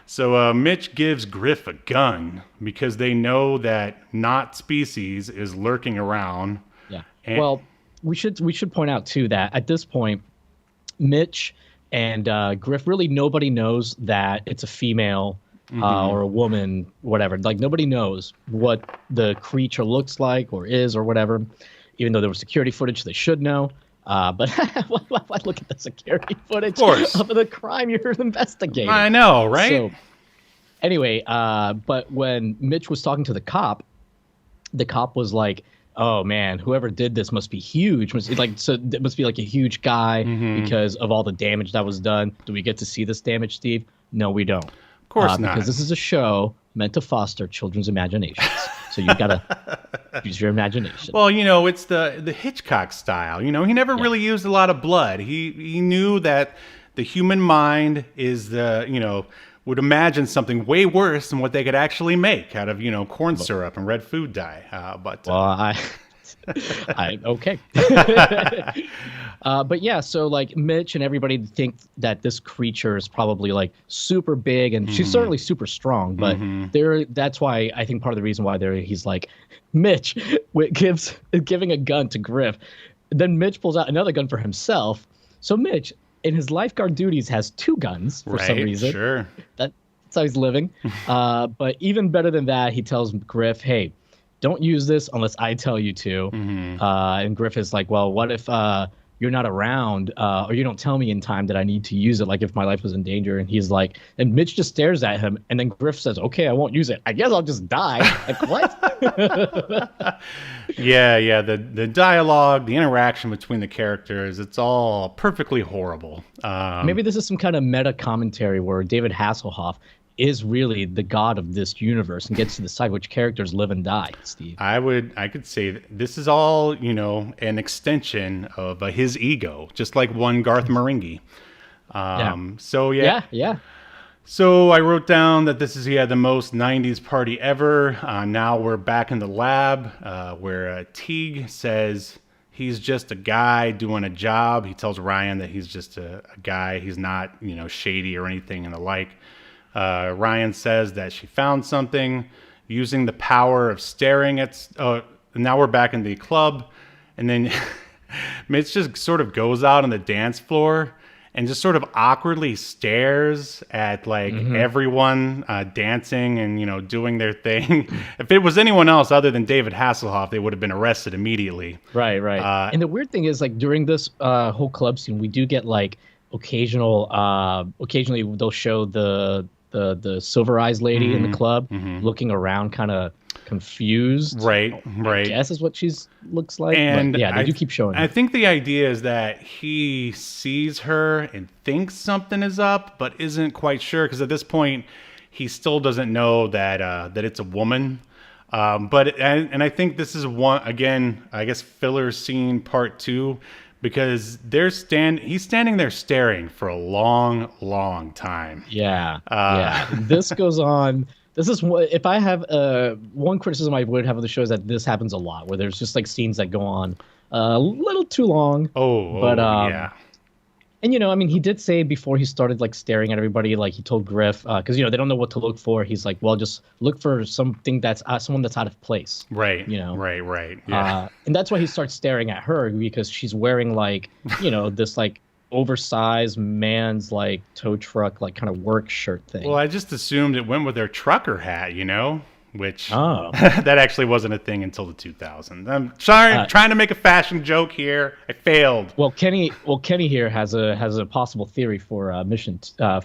So Mich gives Griff a gun because they know that Not Species is lurking around. Yeah. Well, we should point out too that at this point, Mich and Griff, really nobody knows that it's a female or a woman, whatever. Like nobody knows what the creature looks like or is or whatever. Even though there was security footage, they should know. But look at the security footage of the crime you're investigating. I know, right? So, anyway, but when Mich was talking to the cop was like, "Oh man, whoever did this must be huge. It must be like a huge guy because of all the damage that was done." Do we get to see this damage, Steve? No, we don't. Of course not. Because this is a show meant to foster children's imaginations. So you gotta use your imagination. Well, it's the Hitchcock style. He never really used a lot of blood. He knew that the human mind is would imagine something way worse than what they could actually make out of corn syrup and red food dye. Okay. But yeah, so like Mich and everybody think that this creature is probably like super big, and she's certainly super strong. But that's why I think part of the reason why he's like, Mich giving a gun to Griff. Then Mich pulls out another gun for himself. So Mich, in his lifeguard duties, has two guns for some reason. Sure. That's how he's living. But even better than that, he tells Griff, "Hey, don't use this unless I tell you to." And Griff is like, "Well, what if you're not around or you don't tell me in time that I need to use it, like if my life was in danger?" And he's like, and Mich just stares at him, and then Griff says, "Okay, I won't use it. I guess I'll just die." Like, what? Yeah. The dialogue, the interaction between the characters, it's all perfectly horrible. Maybe this is some kind of meta commentary where David Hasselhoff is really the god of this universe and gets to decide which characters live and die, Steve. I could say that this is all, an extension of his ego, just like one Garth Marenghi. So yeah. So I wrote down that this is the most 90s party ever. Now we're back in the lab where Teague says he's just a guy doing a job. He tells Ryan that he's just a guy. He's not, shady or anything and the like. Ryan says that she found something using the power of staring at... now we're back in the club. And then Mitch just sort of goes out on the dance floor and just sort of awkwardly stares at everyone dancing and, doing their thing. If it was anyone else other than David Hasselhoff, they would have been arrested immediately. Right. And the weird thing is during this whole club scene, we do get occasionally they'll show the Silver Eyes lady in the club looking around kind of confused. Right. I guess is what she's looks like. And but yeah, they do keep showing her. I think the idea is that he sees her and thinks something is up, but isn't quite sure, because at this point he still doesn't know that it's a woman. But I think this is one, again, I guess filler scene part 2. Because he's standing there staring for a long, long time. Yeah. This goes on. This is what, if I have one criticism I would have of the show, is that this happens a lot, where there's just scenes that go on a little too long. Yeah. And, I mean, he did say before he started, like, staring at everybody, like, he told Griff, because, they don't know what to look for. He's like, well, just look for something someone that's out of place. Right. Right. Yeah. And that's why he starts staring at her, because she's wearing, like, this, like, oversized man's, like, tow truck, like, kind of work shirt thing. Well, I just assumed it went with their trucker hat, which that actually wasn't a thing until the 2000s. I'm sorry, trying to make a fashion joke here. I failed. Well, Kenny here has a possible theory for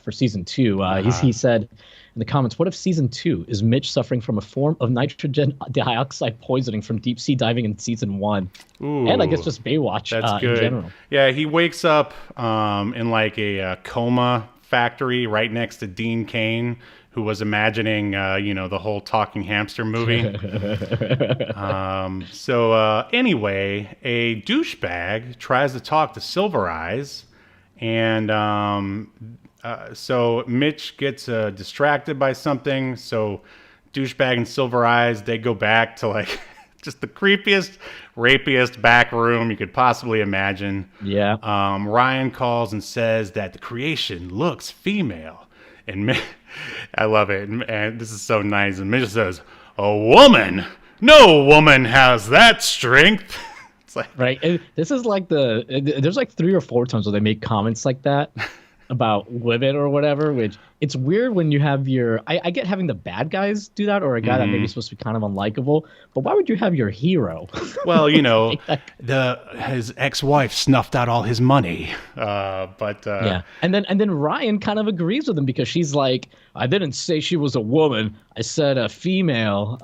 for season 2. He said in the comments, "What if season 2 is Mitch suffering from a form of nitrogen dioxide poisoning from deep sea diving in season 1?" Ooh, and I guess just Baywatch that's good. In general. Yeah, he wakes up in like a coma factory right next to Dean Cain, who was imagining, the whole talking hamster movie. Anyway, a douchebag tries to talk to Silver Eyes, and so Mitch gets distracted by something. So douchebag and Silver Eyes, they go back to like just the creepiest, rapiest back room you could possibly imagine. Yeah. Ryan calls and says that the creation looks female, and I love it, and this is so nice. And Mitch says, "A woman? No woman has that strength." It's like, right. And this is like there's like 3 or 4 times where they make comments like that about women or whatever, which it's weird when you have I get having the bad guys do that, or a guy that maybe supposed to be kind of unlikable, but why would you have your hero? Well, his ex-wife snuffed out all his money, yeah, and then Ryan kind of agrees with him, because she's like, "I didn't say she was a woman, I said a female."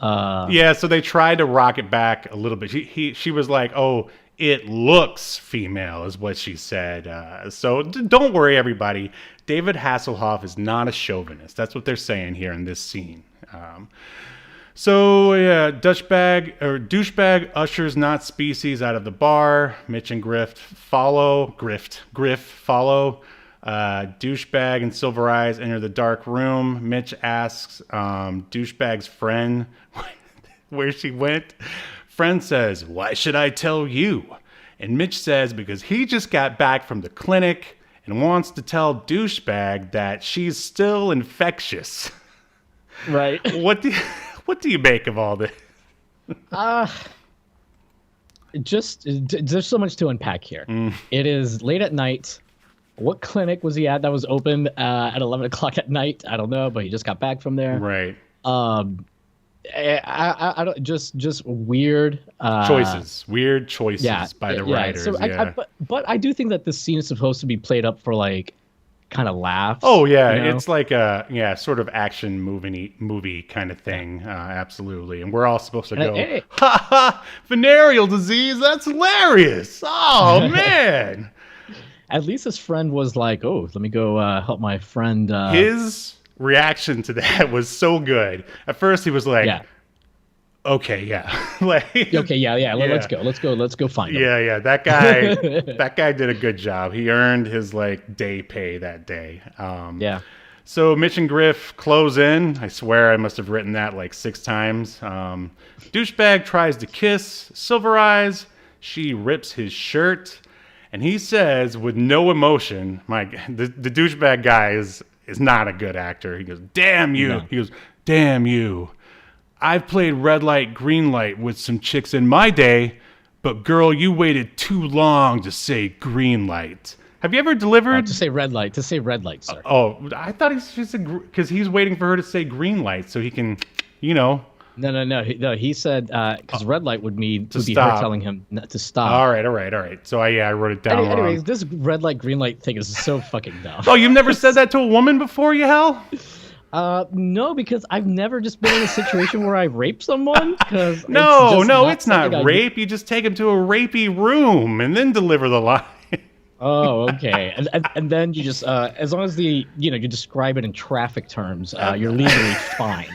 Yeah, so they tried to rock it back a little bit. She was like, "Oh, it looks female," is what she said. So don't worry, everybody. David Hasselhoff is not a chauvinist. That's what they're saying here in this scene. Douchebag ushers not species out of the bar. Mitch and Griff follow. Douchebag and Silver Eyes enter the dark room. Mitch asks douchebag's friend where she went. Friend says, "Why should I tell you?" And Mitch says because he just got back from the clinic and wants to tell douchebag that she's still infectious. Right. What do you make of all this? There's so much to unpack here. It is late at night. What clinic was he at that was open at 11 o'clock at night? I don't know, but he just got back from there. Right. I don't just weird weird choices by the writers. So but I do think that this scene is supposed to be played up for like kind of laughs. Oh yeah, it's like a sort of action movie kind of thing. Absolutely, and we're all supposed to go, ha ha, venereal disease. That's hilarious. Oh man. At least his friend was like, "Oh, let me go help my friend." His reaction to that was so good. At first, he was like, "Okay, yeah, let's go find him." Yeah, that guy did a good job. He earned his like day pay that day. So Mitch and Griff close in. I swear I must have written that like 6 times. Douchebag tries to kiss Silver Eyes. She rips his shirt. And he says, with no emotion, the douchebag guy is not a good actor. He goes, "Damn you." No. He goes, "Damn you. I've played red light, green light with some chicks in my day, but girl, you waited too long to say green light." Have you ever delivered? To say red light, sir. Oh, I thought he's just because he's waiting for her to say green light so he can, No. He said because red light would be her telling him to stop. All right. So I wrote it down. Anyways, this red light, green light thing is so fucking dumb. Oh, you've never said that to a woman before, Yahel? No, because I've never just been in a situation where I rape someone. No, it's not rape. You just take him to a rapey room and then deliver the line. Oh, okay. And then you just as long as you describe it in traffic terms, you're legally fine.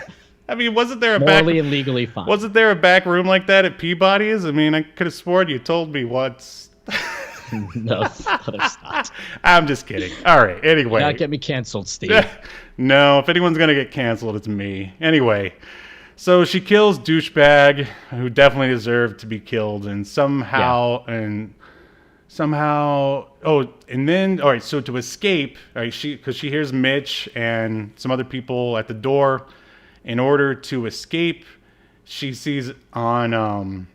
I mean, wasn't there morally and legally fine? Wasn't there a back room like that at Peabody's? I mean, I could have sworn you told me once. No, there's not. I'm just kidding. All right. Anyway, not get me canceled, Steve. No, if anyone's gonna get canceled, it's me. Anyway, so she kills douchebag, who definitely deserved to be killed, and somehow somehow. Oh, and then all right. So to escape, all right, because she hears Mich and some other people at the door. In order to escape, she sees on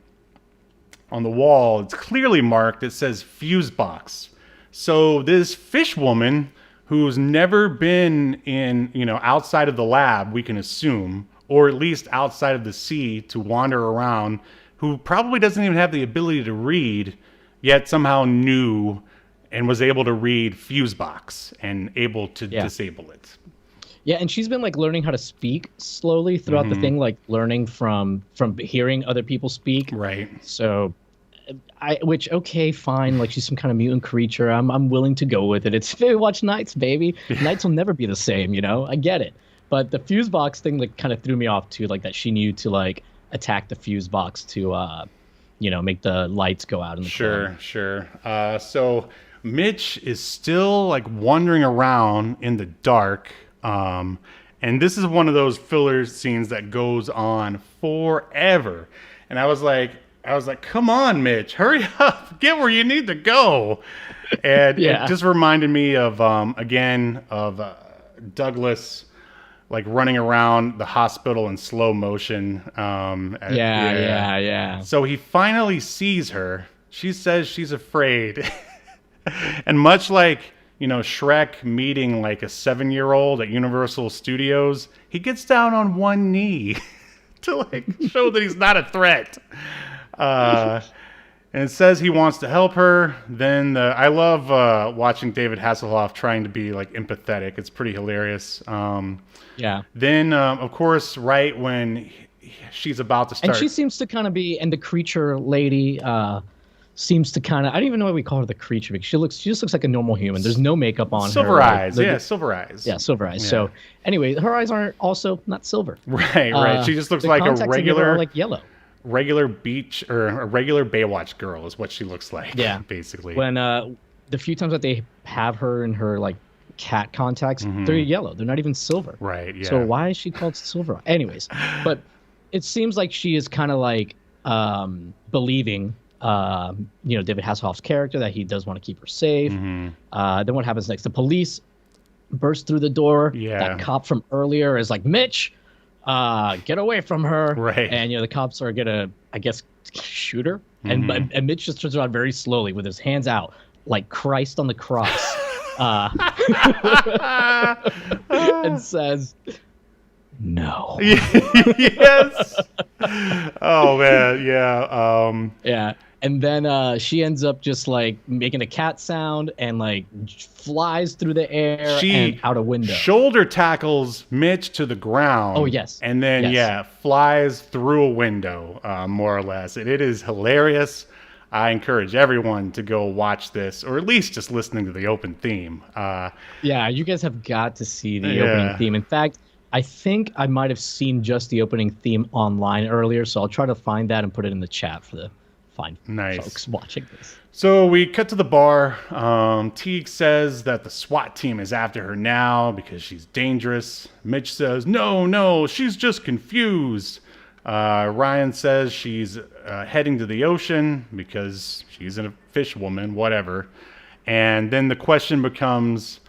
the wall, it's clearly marked. It says fuse box. So this fish woman, who's never been in, outside of the lab, we can assume, or at least outside of the sea to wander around, who probably doesn't even have the ability to read, yet somehow knew and was able to read fuse box and able to disable it. Yeah, and she's been like learning how to speak slowly throughout the thing, like learning from hearing other people speak. Right. So, okay, fine. Like she's some kind of mutant creature. I'm willing to go with it. It's Baywatch Nights, baby. Nights will never be the same, I get it. But the fuse box thing like kind of threw me off too, like that she knew to like attack the fuse box to make the lights go out in the club. Sure. So Mich is still like wandering around in the dark. And this is one of those filler scenes that goes on forever. And I was like, come on, Mich, hurry up, get where you need to go. And it just reminded me of, Douglas, like running around the hospital in slow motion. Yeah. So he finally sees her. She says she's afraid. And much like, Shrek meeting like a 7-year-old at Universal Studios, he gets down on one knee to like show that he's not a threat. And it says he wants to help her. Then I love watching David Hasselhoff trying to be like empathetic. It's pretty hilarious. Then, of course, right when she's about to start. And she seems to kind of be, and the creature lady seems to kind of, I don't even know why we call her the creature, because she just looks like a normal human. There's no makeup on silver her. Eyes. Silver eyes. Yeah, silver eyes. Yeah. So anyway, her eyes aren't also not silver. Right. She just looks like a regular, like yellow. Regular beach or a regular Baywatch girl is what she looks like. Yeah, basically. When the few times that they have her in her like cat contacts, they're yellow. They're not even silver. Right. Yeah. So why is she called silver? Anyways, but it seems like she is kind of like believing. David Hasselhoff's character, that he does want to keep her safe. Then what happens next? The police burst through the door. Yeah. That cop from earlier is like, Mich, get away from her. Right. And the cops are gonna, I guess, shoot her. And Mich just turns around very slowly with his hands out, like Christ on the cross, and says, "No." Yes. Oh man, yeah. Yeah. And then she ends up just like making a cat sound and like flies through the air and out a window. Shoulder tackles Mich to the ground. Oh, yes. And then, flies through a window, more or less. And it is hilarious. I encourage everyone to go watch this, or at least just listening to the open theme. Yeah, you guys have got to see the opening theme. In fact, I think I might have seen just the opening theme online earlier, so I'll try to find that and put it in the chat for the fine folks watching this. So we cut to the bar. Teague says that the SWAT team is after her now because she's dangerous. Mich says, no, she's just confused. Ryan says she's heading to the ocean because she's a fish woman, whatever. And then the question becomes,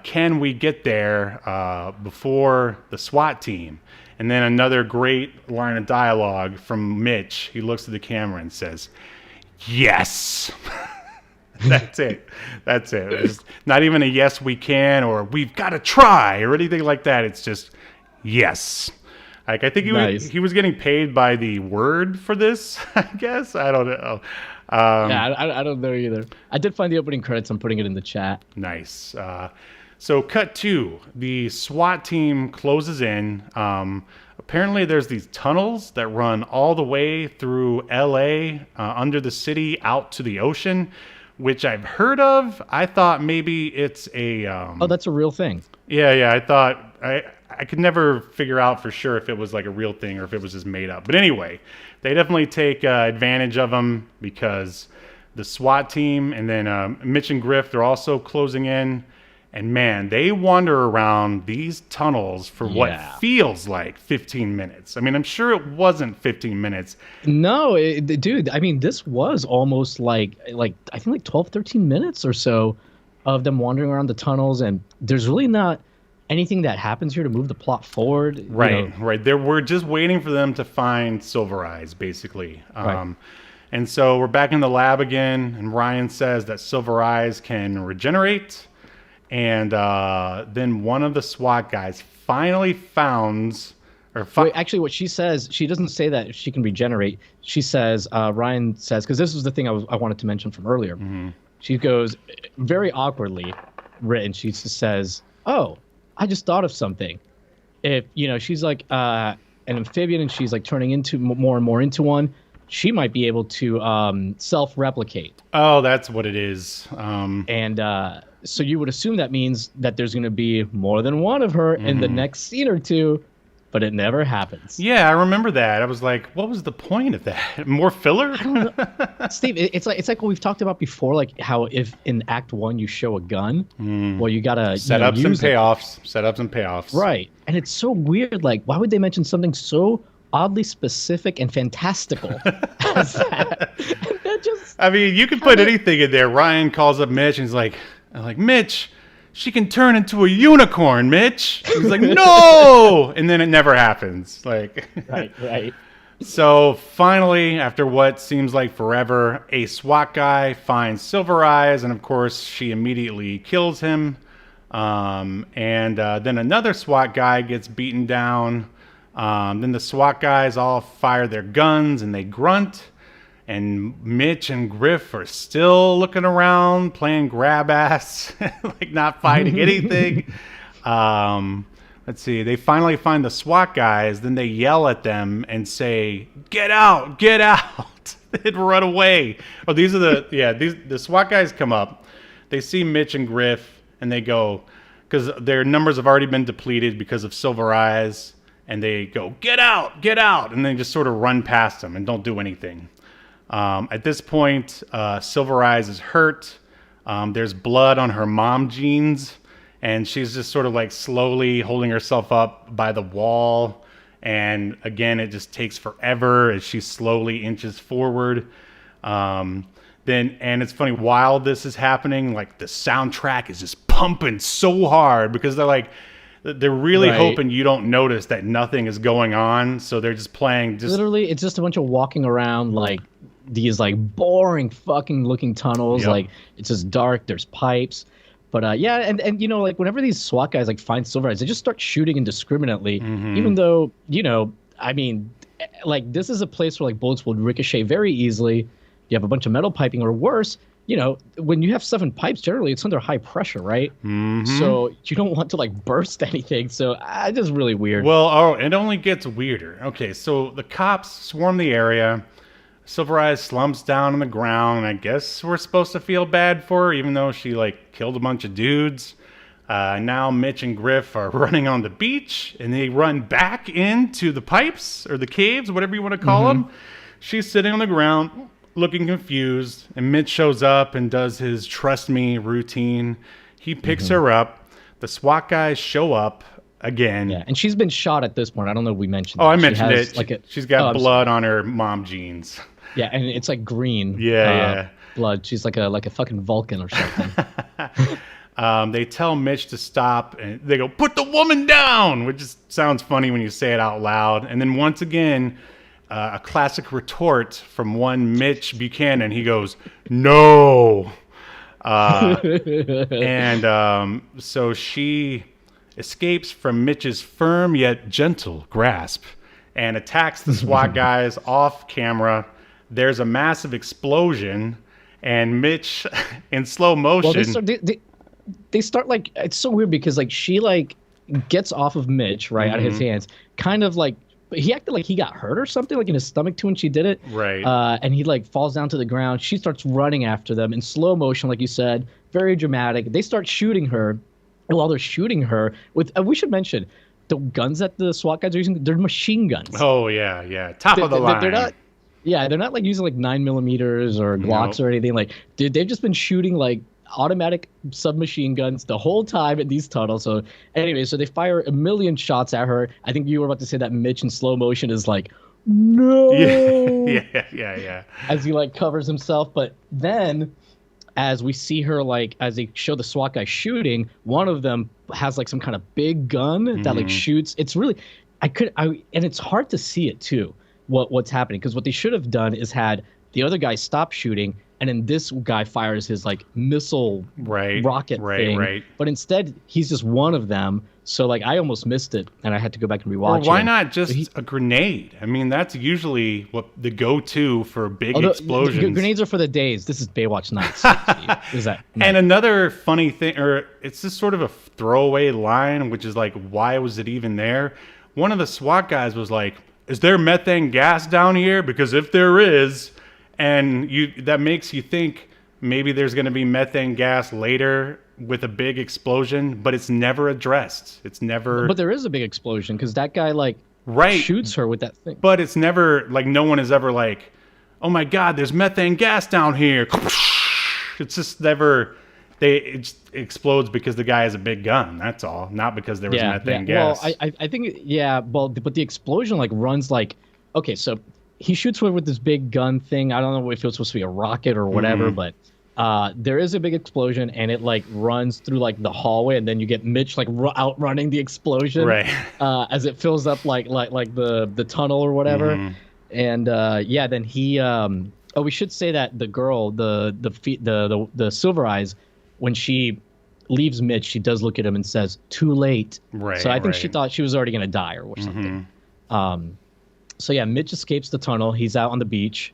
can we get there before the SWAT team? And then another great line of dialogue from Mich. He looks at the camera and says, yes. That's it. It's not even a yes, we can, or we've got to try, or anything like that. It's just yes. Like, I think he was getting paid by the word for this, I guess. I don't know. I don't know either. I did find the opening credits. I'm putting it in the chat. Nice. So cut to, the SWAT team closes in. Apparently there's these tunnels that run all the way through LA, under the city, out to the ocean, which I've heard of. I thought maybe it's a... oh, that's a real thing. Yeah, I thought... I could never figure out for sure if it was like a real thing or if it was just made up. But anyway, they definitely take advantage of them because the SWAT team and then Mich and Griff, they're also closing in. And man, they wander around these tunnels for what Yeah. feels like 15 minutes. I mean, I'm sure it wasn't 15 minutes. No, dude, I mean, this was almost like I think like 12, 13 minutes or so of them wandering around the tunnels, and there's really not anything that happens here to move the plot forward. you Right, know. right. We're just waiting for them to find Silver Eyes, basically. Right. And so we're back in the lab again, and Ryan says that Silver Eyes can regenerate. And then one of the SWAT guys finally founds... Wait, actually, what she says, she doesn't say that she can regenerate. She says, Ryan says, because this was the thing I wanted to mention from earlier. She goes, very awkwardly written, she just says, oh, I just thought of something. If, she's like an amphibian and she's like turning into more and more into one, she might be able to self-replicate. Oh, that's what it is. So you would assume that means that there's going to be more than one of her in the next scene or two, but it never happens. Yeah, I remember that. I was like, what was the point of that? More filler? Steve, it's like what we've talked about before, like how if in Act 1 you show a gun, well, you gotta Setups and use it. payoffs. Right, and it's so weird. Like, why would they mention something so oddly specific and fantastical as that? That just, I mean, you can put anything in there. Ryan calls up Mitch and he's like, Mitch, she can turn into a unicorn, Mitch. He's like, no! And then it never happens. Like, right. So finally, after what seems like forever, a SWAT guy finds Silver Eyes, and of course, she immediately kills him. And then another SWAT guy gets beaten down. Then the SWAT guys all fire their guns and they grunt. And Mitch and Griff are still looking around, playing grab ass, like not fighting anything. Let's see. They finally find the SWAT guys. Then they yell at them and say, "Get out! Get out!" They'd run away. Oh, these are the SWAT guys come up. They see Mitch and Griff, and they go, because their numbers have already been depleted because of Silver Eyes, and they go, "Get out! Get out!" And they just sort of run past them and don't do anything. At this point, Silver Eyes is hurt. There's blood on her mom jeans, and she's just sort of like slowly holding herself up by the wall. And again, it just takes forever as she slowly inches forward. And it's funny, while this is happening, like the soundtrack is just pumping so hard because they're really hoping you don't notice that nothing is going on. So they're just playing. Literally, it's just a bunch of walking around like these like boring fucking looking tunnels. Yep. Like it's just dark. There's pipes. But and like whenever these SWAT guys like find Silver Eyes, they just start shooting indiscriminately. Even though I mean, like this is a place where like bullets will ricochet very easily. You have a bunch of metal piping, or worse, when you have stuff in pipes, generally it's under high pressure, right? So you don't want to like burst anything. So it's just really weird. Well, it only gets weirder. Okay, so the cops swarm the area. Silver Eyes slumps down on the ground, and I guess we're supposed to feel bad for her, even though she like killed a bunch of dudes. Now Mitch and Griff are running on the beach, and they run back into the pipes or the caves, whatever you want to call them. She's sitting on the ground, looking confused, and Mitch shows up and does his trust me routine. He picks her up. The SWAT guys show up again. Yeah, and she's been shot at this point. I don't know if we mentioned Oh, that. I mentioned it. Like She's got blood on her mom jeans. Yeah, and it's like green. Yeah. Blood. She's like a fucking Vulcan or something. They tell Mitch to stop, and they go, "Put the woman down," which just sounds funny when you say it out loud. And then once again, a classic retort from one Mitch Buchanan. He goes, "No." So she escapes from Mitch's firm yet gentle grasp and attacks the SWAT guys off camera. There's a massive explosion, and Mitch, in slow motion... Well, they start like... It's so weird because like she like gets off of Mitch, right, out of his hands. Kind of like... He acted like he got hurt or something, like in his stomach too when she did it. Right. And he like falls down to the ground. She starts running after them in slow motion, like you said. Very dramatic. They start shooting her. And while they're shooting her, with we should mention, the guns that the SWAT guys are using, they're machine guns. Oh, yeah. Top of the line. They're not... Yeah, they're not like using like 9mm or Glocks or anything. Like, dude, they've just been shooting like automatic submachine guns the whole time in these tunnels. So anyway, so they fire a million shots at her. I think you were about to say that Mich in slow motion is like, no. Yeah. As he like covers himself. But then as we see her, like, as they show the SWAT guy shooting, one of them has like some kind of big gun that like shoots. It's really, and it's hard to see it too, what's happening. Because what they should have done is had the other guy stop shooting, and then this guy fires his like missile rocket thing. Right. But instead, he's just one of them. So like I almost missed it, and I had to go back and rewatch it. Why not just a grenade? I mean, that's usually what the go-to for big explosions. Grenades are for the days. This is Baywatch Nights. Is that? And another funny thing, or it's just sort of a throwaway line, which is like, why was it even there? One of the SWAT guys was like, "Is there methane gas down here? Because if there is." And that makes you think maybe there's going to be methane gas later with a big explosion, but it's never addressed. It's never. But there is a big explosion because that guy like shoots her with that thing. But it's never like, no one is ever like, oh my God, there's methane gas down here. It's just never. It explodes because the guy has a big gun. That's all. Not because there was methane gas. Well, I think but the explosion like runs like, okay, so. He shoots her with this big gun thing. I don't know if it was supposed to be a rocket or whatever, but there is a big explosion, and it like runs through like the hallway, and then you get Mich like outrunning the explosion, as it fills up like the tunnel or whatever. And then he. We should say that the girl, the Silver Eyes, when she leaves Mich, she does look at him and says, "Too late." Right. So I think she thought she was already gonna die or something. So yeah, Mich escapes the tunnel. He's out on the beach.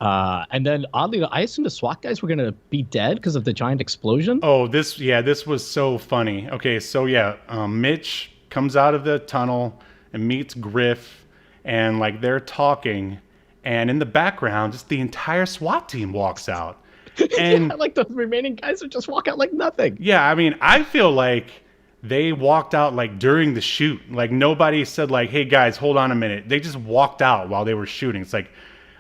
And then oddly, I assumed the SWAT guys were going to be dead because of the giant explosion. Oh, this was so funny. Okay, so yeah, Mich comes out of the tunnel and meets Griff, and like they're talking, and in the background, just the entire SWAT team walks out. And like the remaining guys would just walk out like nothing. Yeah, I mean, I feel like they walked out like during the shoot. Like nobody said like, "Hey guys, hold on a minute." They just walked out while they were shooting. It's like,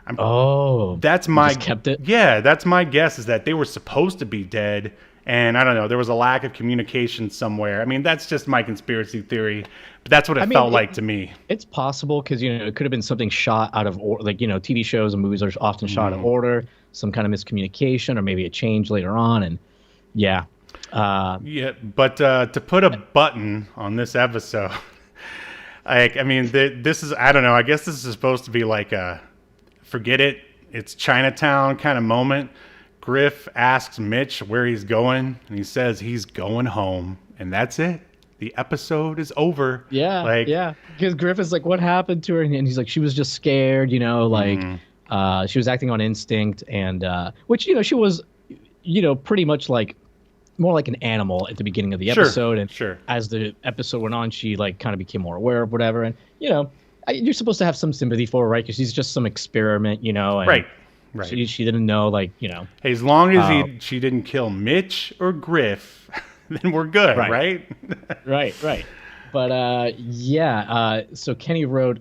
that's my just kept it. Yeah, that's my guess is that they were supposed to be dead, and I don't know, there was a lack of communication somewhere. I mean, that's just my conspiracy theory, but that's what it felt like to me. It's possible because it could have been something shot out of like TV shows and movies are often shot out of order, some kind of miscommunication, or maybe a change later on, and yeah. But to put a button on this episode, like, I mean, this is, I don't know, I guess this is supposed to be like a forget it, it's Chinatown kind of moment. Griff asks Mich where he's going, and he says he's going home, and that's it. The episode is over. Yeah, because Griff is like, what happened to her? And he's like, she was just scared, she was acting on instinct, and which, she was, pretty much like, more like an animal at the beginning of the episode, and as the episode went on, she like kind of became more aware of whatever, and you're supposed to have some sympathy for her, right? Because she's just some experiment, and right. She didn't know, like, Hey, as long as she didn't kill Mich or Griff, then we're good, right? right. But so Kenny wrote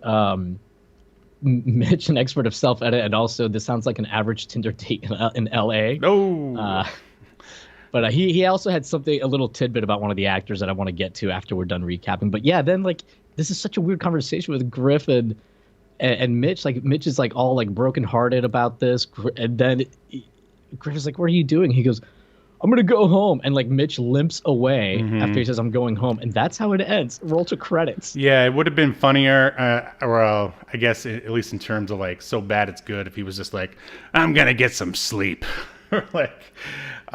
Mich, an expert of self-edit, and also this sounds like an average Tinder date in L.A. No. But he also had a little tidbit about one of the actors that I want to get to after we're done recapping. But yeah, then like this is such a weird conversation with Griff and Mich. Like Mich is like all like brokenhearted about this, and then Griff is like, "What are you doing?" He goes, "I'm gonna go home," and like Mich limps away after he says, "I'm going home," and that's how it ends. Roll to credits. Yeah, it would have been funnier, or I guess at least in terms of like so bad it's good, if he was just like, "I'm gonna get some sleep," or like.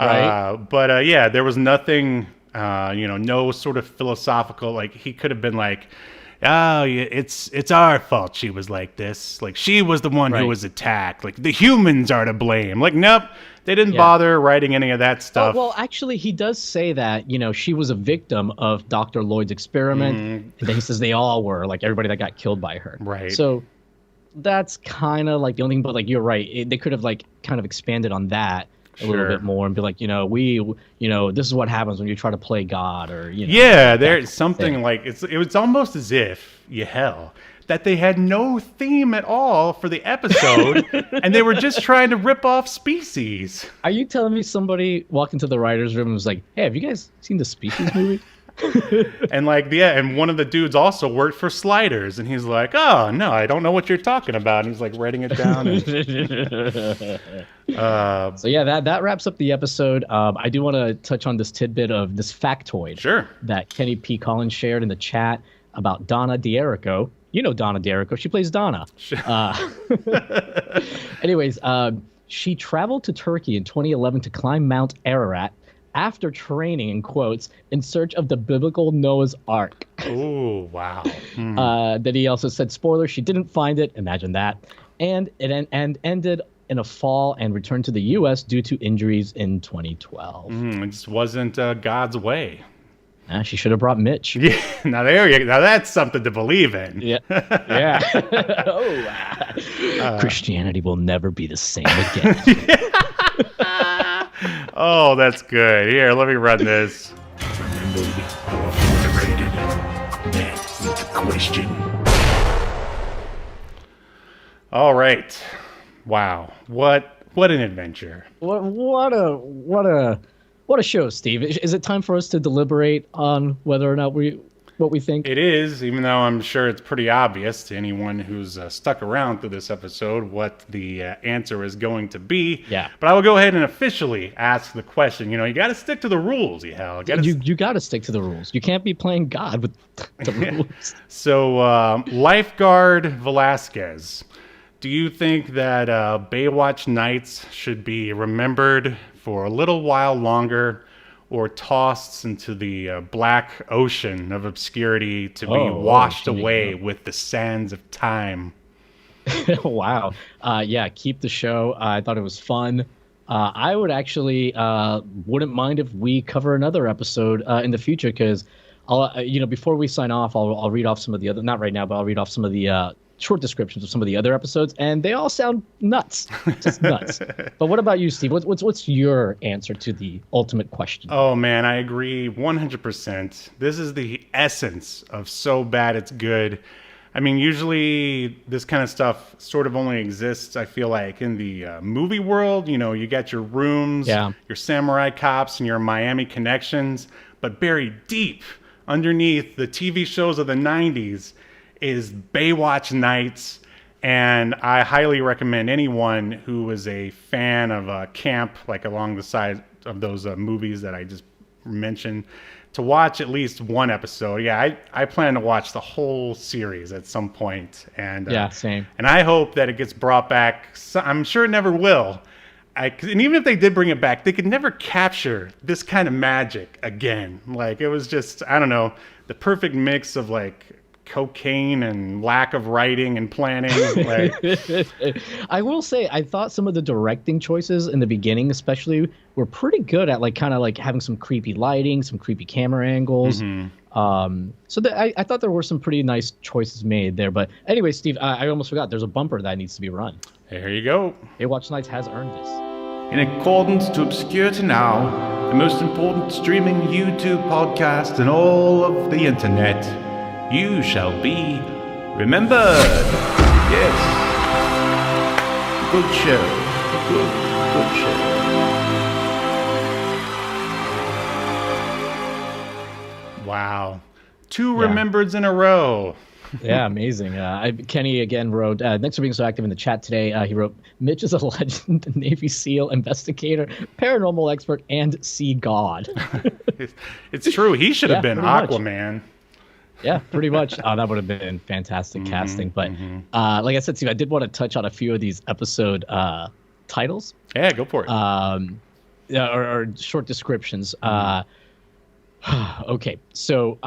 But there was nothing, no sort of philosophical, like he could have been like, "Oh, yeah, it's our fault she was like this. Like she was the one who was attacked. Like the humans are to blame." Like, nope, they didn't bother writing any of that stuff. Well, actually, he does say that, she was a victim of Dr. Lloyd's experiment. And then he says they all were, like everybody that got killed by her. Right. So that's kind of like the only thing, but like you're right. They could have like kind of expanded on that. a little bit more and be like, this is what happens when you try to play God, or there's something like it was almost as if Yahel that they had no theme at all for the episode, and they were just trying to rip off Species. Are you telling me somebody walked into the writer's room and was like, "Hey, have you guys seen the Species movie?" And and one of the dudes also worked for Sliders, and he's like, "Oh no, I don't know what you're talking about." And he's like writing it down. So yeah, that wraps up the episode. I do want to touch on this tidbit of this factoid that Kenny P. Collins shared in the chat about Donna D'Errico. You know Donna D'Errico. She plays Donna. Anyways, she traveled to Turkey in 2011 to climb Mount Ararat after training, in quotes, in search of the biblical Noah's Ark. Oh, wow. Then he also said, spoiler, she didn't find it. Imagine that. And it ended in a fall and returned to the U.S. due to injuries in 2012. It just wasn't God's way. She should have brought Mich. Yeah, now that's something to believe in. Yeah. Christianity will never be the same again. Oh, that's good. Here, let me run this. Underrated. That's the question. All right. Wow. What an adventure. What a show, Steve. Is it time for us to deliberate on whether or not what we think? It is, even though I'm sure it's pretty obvious to anyone who's stuck around through this episode what the answer is going to be. Yeah. But I will go ahead and officially ask the question. You got to stick to the rules, Yahel. You got to stick to the rules. You can't be playing God with the rules. So, Lifeguard Velasquez, do you think that Baywatch Nights should be remembered for a little while longer, or tossed into the black ocean of obscurity to be washed away with the sands of time? Wow. Yeah, keep the show. I thought it was fun. I would actually wouldn't mind if we cover another episode in the future, because I'll before we sign off, I'll read off some of the other, not right now, but I'll read off some of the short descriptions of some of the other episodes, and they all sound nuts, just nuts. But what about you, Steve? What's your answer to the ultimate question? Oh man, I agree 100%. This is the essence of so bad it's good. I mean, usually this kind of stuff sort of only exists, I feel like, in the movie world. You got your Rooms, your Samurai Cops, and your Miami Connections, but buried deep underneath the TV shows of the 90s is Baywatch Nights, and I highly recommend anyone who is a fan of camp, like along the side of those movies that I just mentioned, to watch at least one episode. Yeah, I plan to watch the whole series at some point. And same. And I hope that it gets brought back. I'm sure it never will. And even if they did bring it back, they could never capture this kind of magic again. Like, it was just, I don't know, the perfect mix of like cocaine and lack of writing and planning. Like, I will say, I thought some of the directing choices in the beginning, especially, were pretty good at like kind of like having some creepy lighting, some creepy camera angles. So I thought there were some pretty nice choices made there. But anyway, Steve, I almost forgot. There's a bumper that needs to be run. There you go. Baywatch Nights has earned this. In accordance to Obscurity Now, the most important streaming YouTube podcast in all of the internet, you shall be remembered. Yes. Good show. Good show. Wow. 2 remembereds in a row. Yeah, amazing. Kenny again wrote, thanks for being so active in the chat today. He wrote, Mich is a legend, Navy SEAL, investigator, paranormal expert, and sea god. It's true. He should have been Aquaman. Much. Yeah, pretty much. Oh, that would have been fantastic casting. But like I said, Steve, I did want to touch on a few of these episode titles. Yeah, go for it. Or short descriptions. Okay, so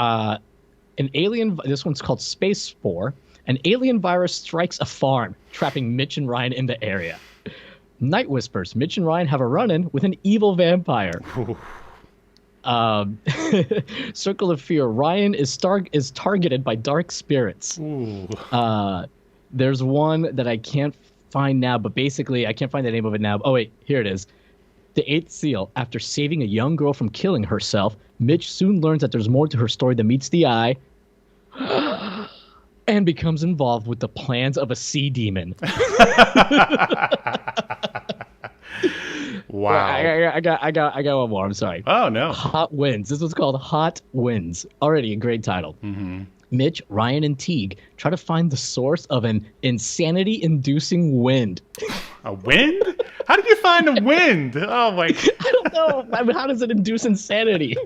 an alien. This one's called Space Spore. An alien virus strikes a farm, trapping Mich and Ryan in the area. Night Whispers. Mich and Ryan have a run-in with an evil vampire. Circle of Fear. Ryan is targeted by dark spirits. There's one that I can't find now, but basically I can't find the name of it now. Oh wait, here it is. The eighth seal, after saving a young girl from killing herself, Mich soon learns that there's more to her story than meets the eye and becomes involved with the plans of a sea demon. Wow. I got one more. I'm sorry. Oh, no. Hot Winds. This one's called Hot Winds. Already a great title. Mm-hmm. Mich, Ryan, and Teague try to find the source of an insanity-inducing wind. A wind? How did you find a wind? Oh, my. I don't know. I mean, how does it induce insanity?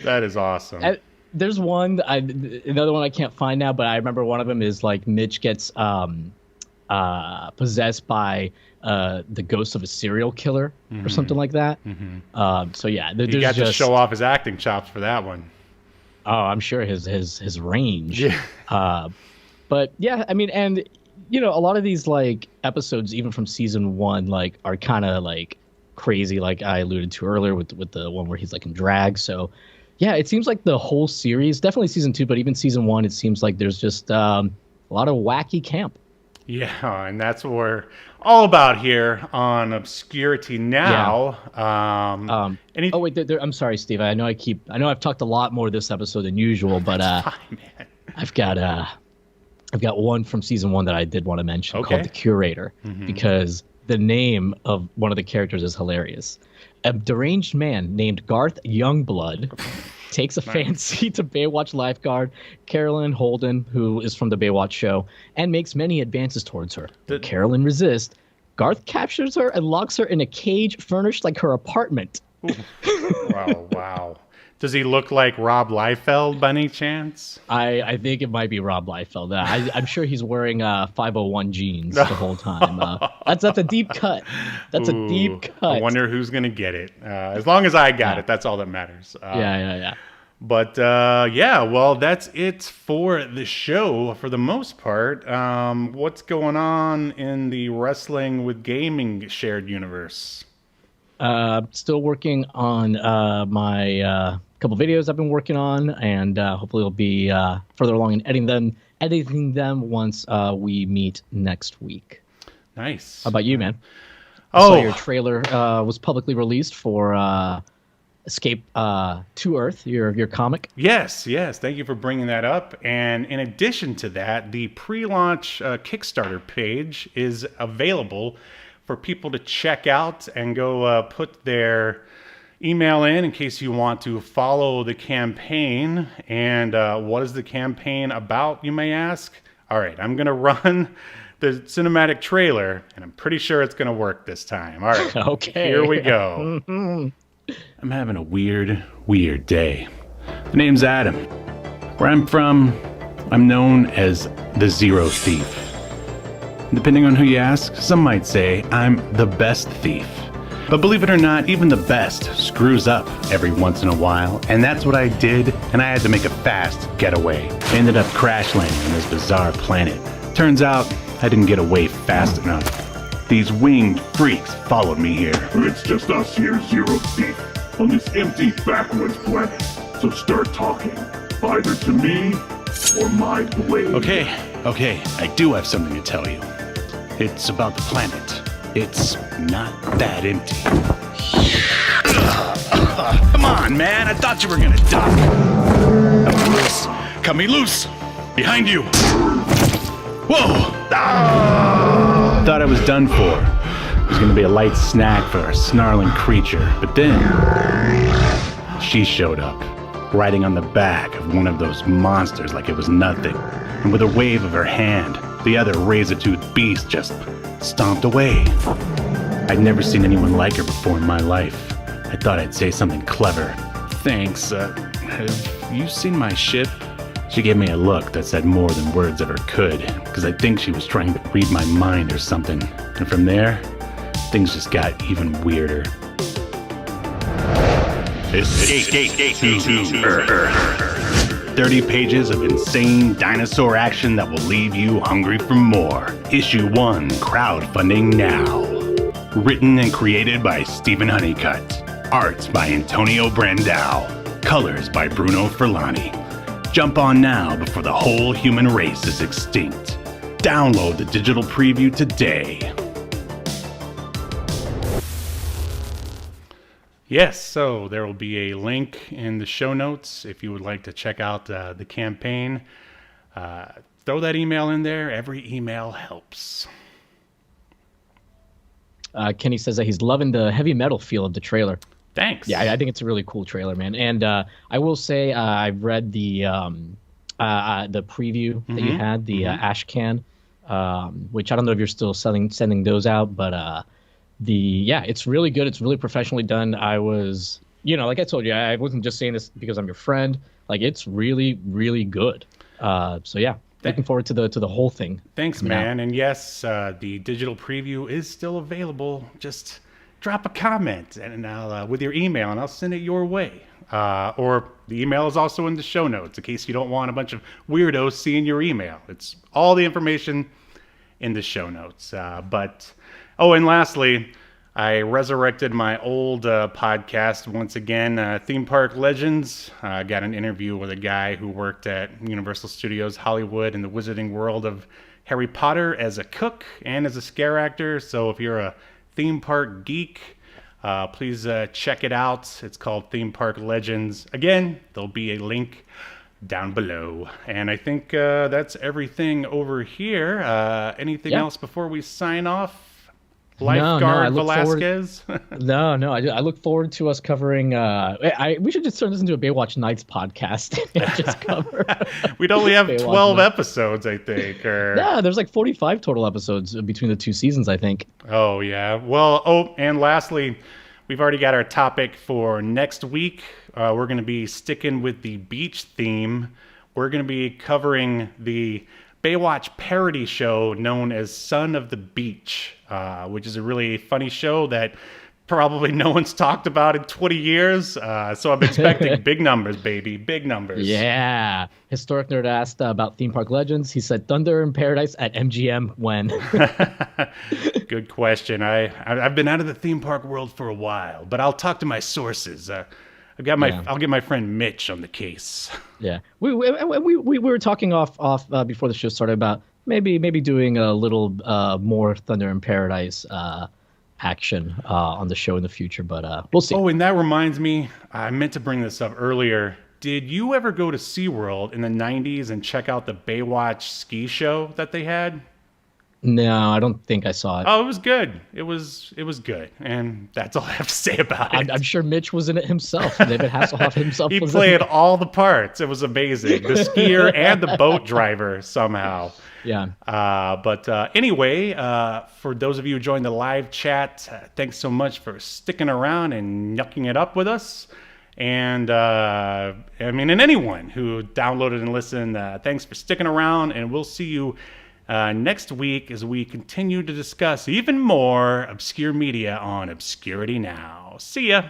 That is awesome. There's one, another one I can't find now, but I remember one of them is like Mich gets possessed by the ghost of a serial killer or something like that. Mm-hmm. So yeah, He got to show off his acting chops for that one. Oh, I'm sure his range. Yeah. But yeah, I mean, and you know, a lot of these like episodes, even from season 1, like are kind of like crazy, like I alluded to earlier with the one where he's like in drag. So yeah, it seems like the whole series, definitely season 2, but even season 1, it seems like there's just a lot of wacky camp. Yeah, and that's what we're all about here on Obscurity Now. Yeah. Oh wait, I'm sorry, Steve. I know I've talked a lot more this episode than usual, but fine, man. I've got one from season 1 that I did want to mention called The Curator, because the name of one of the characters is hilarious. A deranged man named Garth Youngblood takes a fancy to Baywatch lifeguard Carolyn Holden, who is from the Baywatch show, and makes many advances towards her. When Carolyn resists, Garth captures her and locks her in a cage furnished like her apartment. Wow. Does he look like Rob Liefeld by any chance? I think it might be Rob Liefeld. I'm sure he's wearing 501 jeans the whole time. That's a deep cut. That's a deep cut. I wonder who's going to get it. As long as I got it, that's all that matters. Yeah. But well, that's it for the show for the most part. What's going on in the Wrestling with Gaming shared universe? Still working on my couple videos I've been working on, and hopefully we'll be further along in editing them once we meet next week. Nice. How about you, man? So your trailer was publicly released for Escape to Earth, your comic. Yes. Thank you for bringing that up. And in addition to that, the pre-launch Kickstarter page is available for people to check out and go put their email in case you want to follow the campaign. And what is the campaign about, you may ask? All right, I'm going to run the cinematic trailer, and I'm pretty sure it's going to work this time. All right, okay. Here we go. I'm having a weird day. The name's Adam. Where I'm from, I'm known as the Zero Thief. Depending on who you ask, some might say I'm the best thief. But believe it or not, even the best screws up every once in a while, and that's what I did, and I had to make a fast getaway. I ended up crash landing on this bizarre planet. Turns out, I didn't get away fast enough. These winged freaks followed me here. It's just us here, Zero Thief, on this empty backwoods planet. So start talking, either to me or my blade. Okay, I do have something to tell you. It's about the planet. It's not that empty. Come on, man. I thought you were gonna duck. Cut me loose. Behind you. Whoa. Thought I was done for. It was gonna be a light snack for a snarling creature. But then, she showed up, riding on the back of one of those monsters like it was nothing. And with a wave of her hand, the other razor-toothed beast just stomped away. I'd never seen anyone like her before in my life. I thought I'd say something clever. Thanks, have you seen my ship? She gave me a look that said more than words ever could, because I think she was trying to read my mind or something. And from there, things just got even weirder. Escape to Earth. 30 pages of insane dinosaur action that will leave you hungry for more. Issue 1, crowdfunding now. Written and created by Stephen Honeycutt. Art by Antonio Brandao. Colors by Bruno Furlani. Jump on now before the whole human race is extinct. Download the digital preview today. Yes, so there will be a link in the show notes if you would like to check out the campaign. Throw that email in there. Every email helps. Kenny says that he's loving the heavy metal feel of the trailer. Thanks. Yeah, I think it's a really cool trailer, man. And I will say I've read the preview that you had, the ash can, which I don't know if you're still sending those out, but it's really good. It's really professionally done. I was, like I told you, I wasn't just saying this because I'm your friend. Like, it's really, really good. So yeah, looking forward to the whole thing. Thanks, man. And yes, the digital preview is still available. Just drop a comment and I'll, with your email, and I'll send it your way. Or the email is also in the show notes in case you don't want a bunch of weirdos seeing your email. It's all the information in the show notes. And lastly, I resurrected my old podcast once again, Theme Park Legends. I got an interview with a guy who worked at Universal Studios Hollywood in the Wizarding World of Harry Potter as a cook and as a scare actor. So if you're a theme park geek, please check it out. It's called Theme Park Legends. Again, there'll be a link down below. And I think that's everything over here. Anything else before we sign off? Lifeguard Velasquez? No. I look forward to us covering. We should just turn this into a Baywatch Nights podcast and just cover. We'd only have 12 episodes, I think. Yeah, there's like 45 total episodes between the two seasons, I think. Oh, yeah. Well, and lastly, we've already got our topic for next week. We're going to be sticking with the beach theme. We're going to be covering the Baywatch parody show known as Son of the Beach, which is a really funny show that probably no one's talked about in 20 years. So I'm expecting big numbers, baby. Big numbers. Yeah. Historic Nerd asked about Theme Park Legends. He said Thunder in Paradise at MGM when? Good question. I've been out of the theme park world for a while, but I'll talk to my sources. I'll get my friend Mich on the case. Yeah, we were talking off before the show started about maybe doing a little more Thunder in Paradise action on the show in the future, but we'll see. Oh, and that reminds me, I meant to bring this up earlier. Did you ever go to SeaWorld in the 90s and check out the Baywatch ski show that they had? No, I don't think I saw it. Oh, it was good. It was good, and that's all I have to say about it. I'm sure Mich was in it himself. David Hasselhoff himself. He played all the parts. It was amazing. The skier and the boat driver somehow. Yeah. Anyway, for those of you who joined the live chat, thanks so much for sticking around and yucking it up with us. And and anyone who downloaded and listened, thanks for sticking around, and we'll see you next week as we continue to discuss even more obscure media on Obscurity Now. See ya!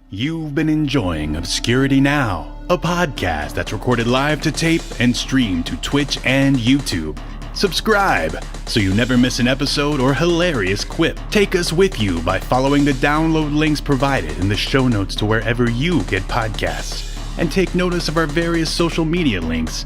You've been enjoying Obscurity Now, a podcast that's recorded live to tape and streamed to Twitch and YouTube. Subscribe so you never miss an episode or hilarious quip. Take us with you by following the download links provided in the show notes to wherever you get podcasts. And take notice of our various social media links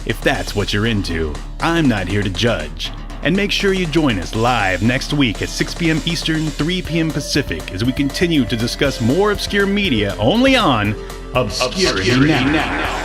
if that's what you're into. I'm not here to judge. And make sure you join us live next week at 6 p.m. Eastern, 3 p.m. Pacific as we continue to discuss more obscure media only on Obscurity Now.